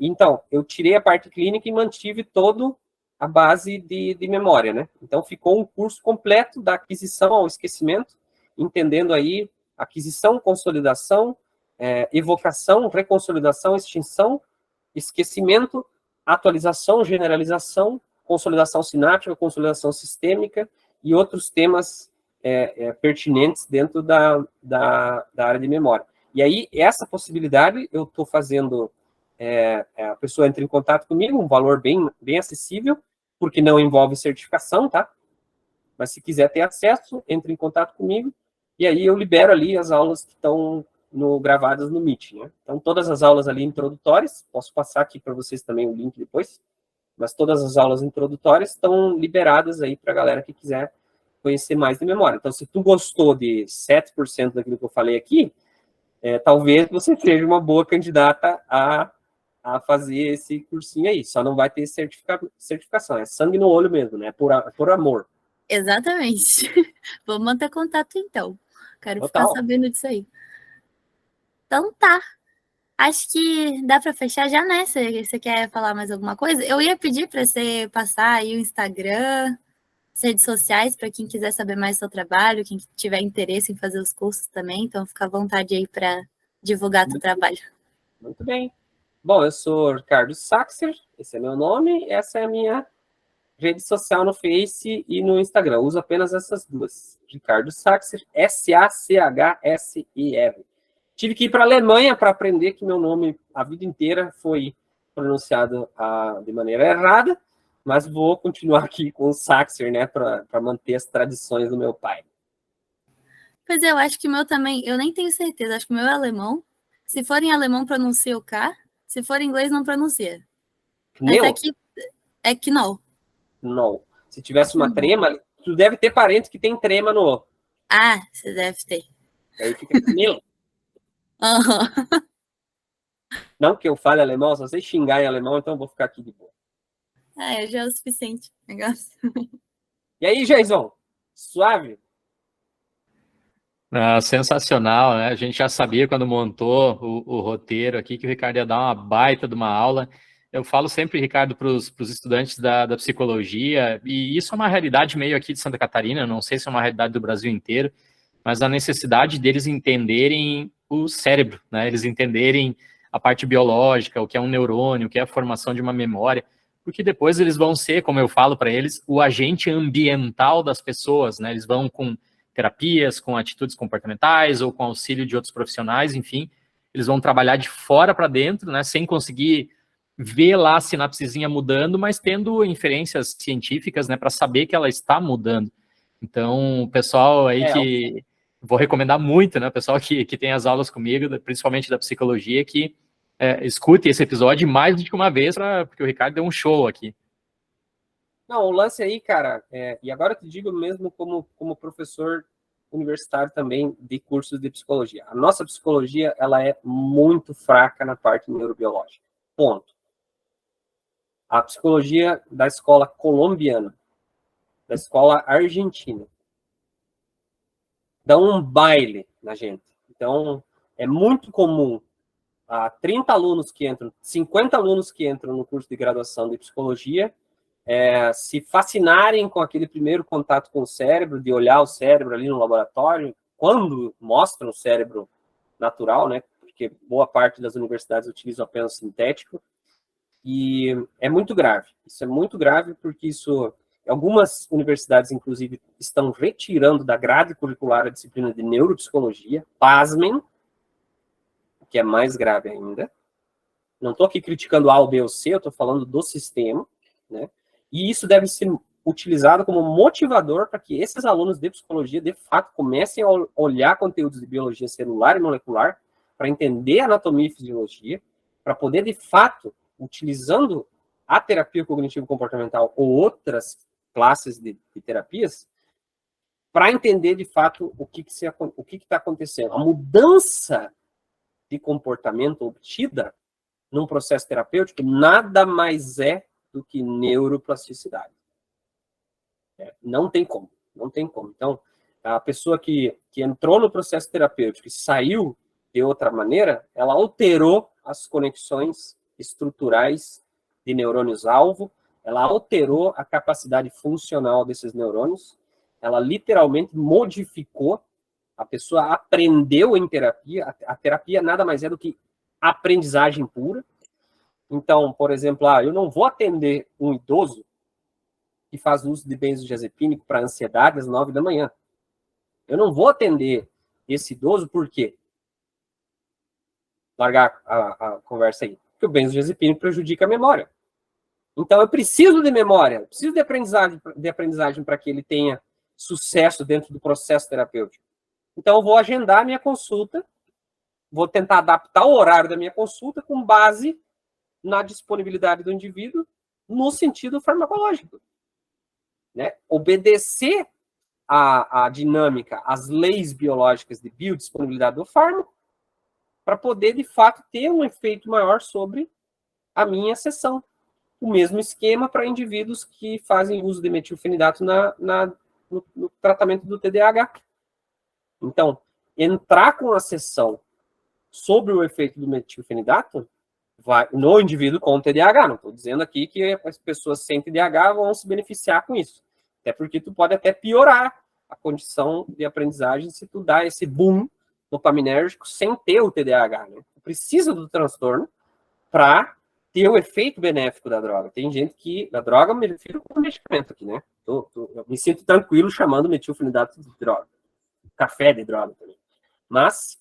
Então, eu tirei a parte clínica e mantive todo a base de memória, né? Então, ficou um curso completo da aquisição ao esquecimento, entendendo aí aquisição, consolidação, evocação, reconsolidação, extinção, esquecimento, atualização, generalização, consolidação sináptica, consolidação sistêmica e outros temas pertinentes dentro da área de memória. E aí, essa possibilidade, eu estou fazendo... a pessoa entra em contato comigo, um valor bem acessível, porque não envolve certificação, tá? Mas se quiser ter acesso, entre em contato comigo, e aí eu libero ali as aulas que estão gravadas no Meet, né? Então, todas as aulas ali introdutórias, posso passar aqui para vocês também o link depois, mas todas as aulas introdutórias estão liberadas aí para a galera que quiser conhecer mais de memória. Então, se tu gostou de 7% daquilo que eu falei aqui, talvez você seja uma boa candidata a fazer esse cursinho aí. Só não vai ter certificação. É sangue no olho mesmo, né? Por amor. Exatamente. Vamos manter contato, então. Quero Total. ficar sabendo disso aí. Então tá. Acho que dá para fechar já, né? Você quer falar mais alguma coisa? Eu ia pedir para você passar aí o Instagram, as redes sociais, para quem quiser saber mais do seu trabalho, quem tiver interesse em fazer os cursos também. Então, fica à vontade aí para divulgar seu trabalho. Muito bem. Bom, eu sou Ricardo Saxer, esse é meu nome, essa é a minha rede social no Face e no Instagram. Eu uso apenas essas duas. Ricardo Saxer, S-A-C-H-S-I-R. Tive que ir para a Alemanha para aprender que meu nome a vida inteira foi pronunciado de maneira errada, mas vou continuar aqui com o Saxer, né, para manter as tradições do meu pai. Pois é, eu acho que o meu também, eu nem tenho certeza, acho que o meu é alemão. Se for em alemão, pronuncia o K. Se for em inglês, não pronuncia. Mas aqui é que não. Não. Se tivesse uma trema, tu deve ter parente que tem trema no O. Ah, você deve ter. Aí fica Knil. Uhum. Não que eu fale alemão, só sei xingar em alemão, então eu vou ficar aqui de boa. Já é o suficiente. Negócio. E aí, Jason? Suave? Sensacional, né? A gente já sabia quando montou o roteiro aqui que o Ricardo ia dar uma baita de uma aula. Eu falo sempre, Ricardo, para os estudantes da psicologia, e isso é uma realidade meio aqui de Santa Catarina, não sei se é uma realidade do Brasil inteiro, mas a necessidade deles entenderem o cérebro, né? Eles entenderem a parte biológica, o que é um neurônio, o que é a formação de uma memória, porque depois eles vão ser, como eu falo para eles, o agente ambiental das pessoas, né? Eles vão com terapias, com atitudes comportamentais ou com auxílio de outros profissionais, enfim, eles vão trabalhar de fora para dentro, né, sem conseguir ver lá a sinapsezinha mudando, mas tendo inferências científicas, né, para saber que ela está mudando. Então, o pessoal aí que vou recomendar muito, né, o pessoal que tem as aulas comigo, principalmente da psicologia, que escute esse episódio mais do que uma vez, porque o Ricardo deu um show aqui. Não, o lance aí, cara, e agora eu te digo mesmo como professor universitário também de cursos de psicologia. A nossa psicologia, ela é muito fraca na parte neurobiológica. Ponto. A psicologia da escola colombiana, da escola argentina, dá um baile na gente. Então, é muito comum 30 alunos que entram, 50 alunos que entram no curso de graduação de psicologia, se fascinarem com aquele primeiro contato com o cérebro, de olhar o cérebro ali no laboratório, quando mostram o cérebro natural, né? Porque boa parte das universidades utilizam apenas sintético, e é muito grave. Isso é muito grave porque algumas universidades, inclusive, estão retirando da grade curricular a disciplina de neuropsicologia, pasmem, o que é mais grave ainda. Não estou aqui criticando A, ou B ou C, eu estou falando do sistema, né? E isso deve ser utilizado como motivador para que esses alunos de psicologia, de fato, comecem a olhar conteúdos de biologia celular e molecular, para entender anatomia e fisiologia, para poder, de fato, utilizando a terapia cognitivo-comportamental ou outras classes de terapias, para entender, de fato, o que está acontecendo. A mudança de comportamento obtida num processo terapêutico nada mais é do que neuroplasticidade. Não tem como, não tem como. Então, a pessoa que entrou no processo terapêutico e saiu de outra maneira, ela alterou as conexões estruturais de neurônios-alvo, ela alterou a capacidade funcional desses neurônios, ela literalmente modificou, a pessoa aprendeu em terapia, a terapia nada mais é do que aprendizagem pura. Então, por exemplo, eu não vou atender um idoso que faz uso de benzodiazepínico para ansiedade às 9 da manhã. Eu não vou atender esse idoso, por quê? Largar a conversa aí. Porque o benzodiazepínico prejudica a memória. Então, eu preciso de memória, eu preciso de aprendizagem para que ele tenha sucesso dentro do processo terapêutico. Então, eu vou agendar a minha consulta, vou tentar adaptar o horário da minha consulta com base na disponibilidade do indivíduo no sentido farmacológico. Né? Obedecer a dinâmica, as leis biológicas de biodisponibilidade do fármaco, para poder, de fato, ter um efeito maior sobre a minha sessão. O mesmo esquema para indivíduos que fazem uso de metilfenidato no tratamento do TDAH. Então, entrar com a sessão sobre o efeito do metilfenidato vai no indivíduo com TDAH. Não estou dizendo aqui que as pessoas sem TDAH vão se beneficiar com isso. Até porque tu pode até piorar a condição de aprendizagem se tu dá esse boom dopaminérgico sem ter o TDAH. Né? Tu precisa do transtorno para ter o efeito benéfico da droga. Tem gente que... Da droga, eu me refiro com medicamento aqui, né? Eu me sinto tranquilo chamando metilfenidato de droga. Café de droga também. Mas,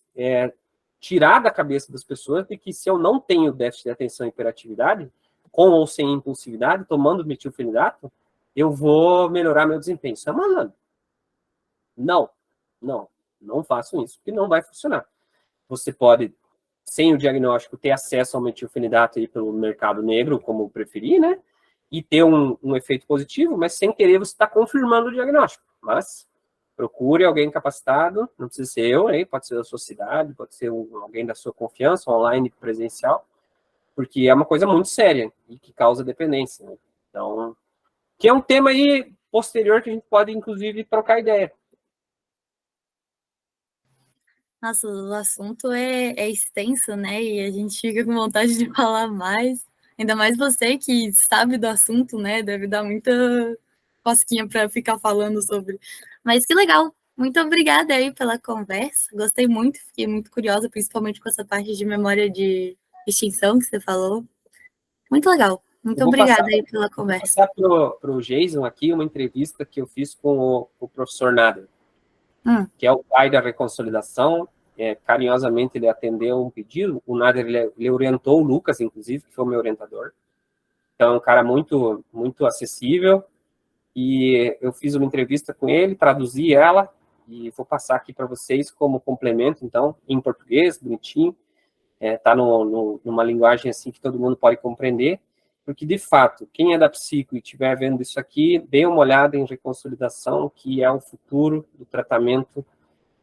tirar da cabeça das pessoas de que se eu não tenho déficit de atenção e hiperatividade, com ou sem impulsividade, tomando metilfenidato, eu vou melhorar meu desempenho. Isso é malandro. Não façam isso, porque não vai funcionar. Você pode, sem o diagnóstico, ter acesso ao metilfenidato aí pelo mercado negro, como preferir, né? E ter um efeito positivo, mas sem querer você está confirmando o diagnóstico. Mas procure alguém capacitado, não precisa ser eu, aí, pode ser da sua cidade, pode ser alguém da sua confiança, online, presencial, porque é uma coisa muito séria e que causa dependência. Né? Então, que é um tema aí posterior que a gente pode, inclusive, trocar ideia. Nossa, o assunto é extenso, né? E a gente fica com vontade de falar mais. Ainda mais você que sabe do assunto, né? Deve dar muita cosquinha para ficar falando sobre. Mas que legal. Muito obrigada aí pela conversa. Gostei muito, fiquei muito curiosa, principalmente com essa parte de memória de extinção que você falou. Muito legal. Muito obrigada aí pela conversa. Vou passar para o Jason aqui uma entrevista que eu fiz com o professor Nader, que é o pai da reconsolidação. Carinhosamente ele atendeu um pedido. O Nader ele orientou o Lucas, inclusive, que foi o meu orientador. Então, é um cara muito, muito acessível. E eu fiz uma entrevista com ele, traduzi ela, e vou passar aqui para vocês como complemento, então, em português, bonitinho. Tá numa linguagem assim que todo mundo pode compreender, porque, de fato, quem é da psico e estiver vendo isso aqui, dê uma olhada em reconsolidação, que é o futuro do tratamento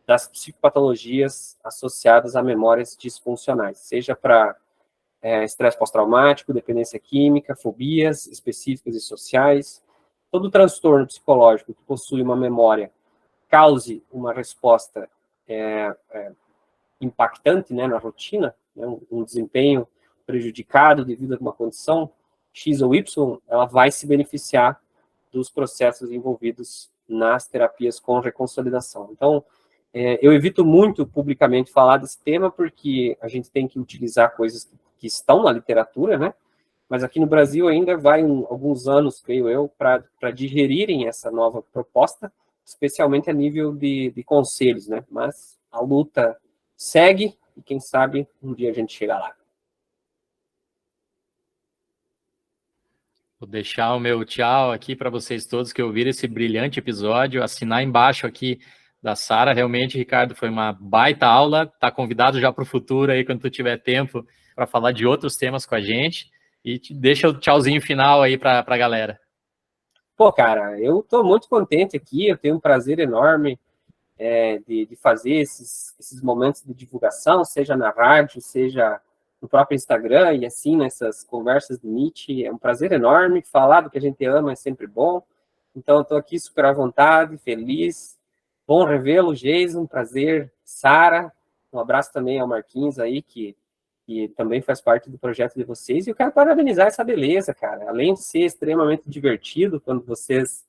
das psicopatologias associadas a memórias disfuncionais, seja para estresse pós-traumático, dependência química, fobias específicas e sociais, todo transtorno psicológico que possui uma memória cause uma resposta impactante, né, na rotina, né, um desempenho prejudicado devido a uma condição X ou Y, ela vai se beneficiar dos processos envolvidos nas terapias com reconsolidação. Então, eu evito muito publicamente falar desse tema, porque a gente tem que utilizar coisas que estão na literatura, né? Mas aqui no Brasil ainda vai alguns anos, creio eu, para digerirem essa nova proposta, especialmente a nível de conselhos, né? Mas a luta segue e quem sabe um dia a gente chega lá. Vou deixar o meu tchau aqui para vocês todos que ouviram esse brilhante episódio, assinar embaixo aqui da Sara. Realmente, Ricardo, foi uma baita aula. Tá convidado já para o futuro aí, quando tu tiver tempo, para falar de outros temas com a gente. E deixa o tchauzinho final aí para a galera. Pô, cara, eu tô muito contente aqui, eu tenho um prazer enorme de fazer esses momentos de divulgação, seja na rádio, seja no próprio Instagram, e assim, nessas conversas do Meet. É um prazer enorme, falar do que a gente ama é sempre bom. Então, eu estou aqui super à vontade, feliz. Bom revê-lo, Jason, prazer. Sara, um abraço também ao Marquinhos aí, que também faz parte do projeto de vocês. E eu quero parabenizar essa beleza, cara. Além de ser extremamente divertido quando vocês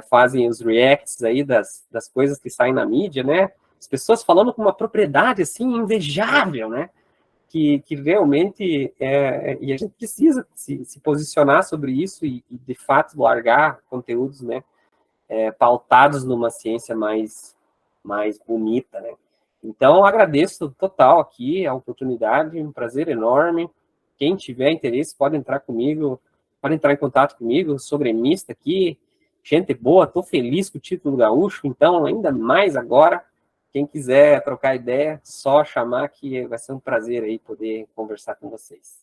fazem os reacts aí das coisas que saem na mídia, né? As pessoas falando com uma propriedade, assim, invejável, né? Que realmente, e a gente precisa se posicionar sobre isso e, de fato, largar conteúdos, né? Pautados numa ciência mais bonita, né? Então, agradeço total aqui a oportunidade, um prazer enorme. Quem tiver interesse pode entrar comigo, pode entrar em contato comigo, sou gremista aqui, gente boa, estou feliz com o título gaúcho, então, ainda mais agora, quem quiser trocar ideia, só chamar que vai ser um prazer aí poder conversar com vocês.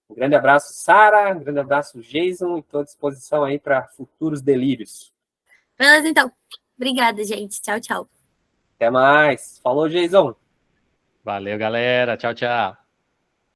Um grande abraço, Sara, um grande abraço, Jason, e estou à disposição aí para futuros delírios. Beleza, então. Obrigada, gente. Tchau, tchau. Até mais. Falou, Jason. Valeu, galera. Tchau, tchau.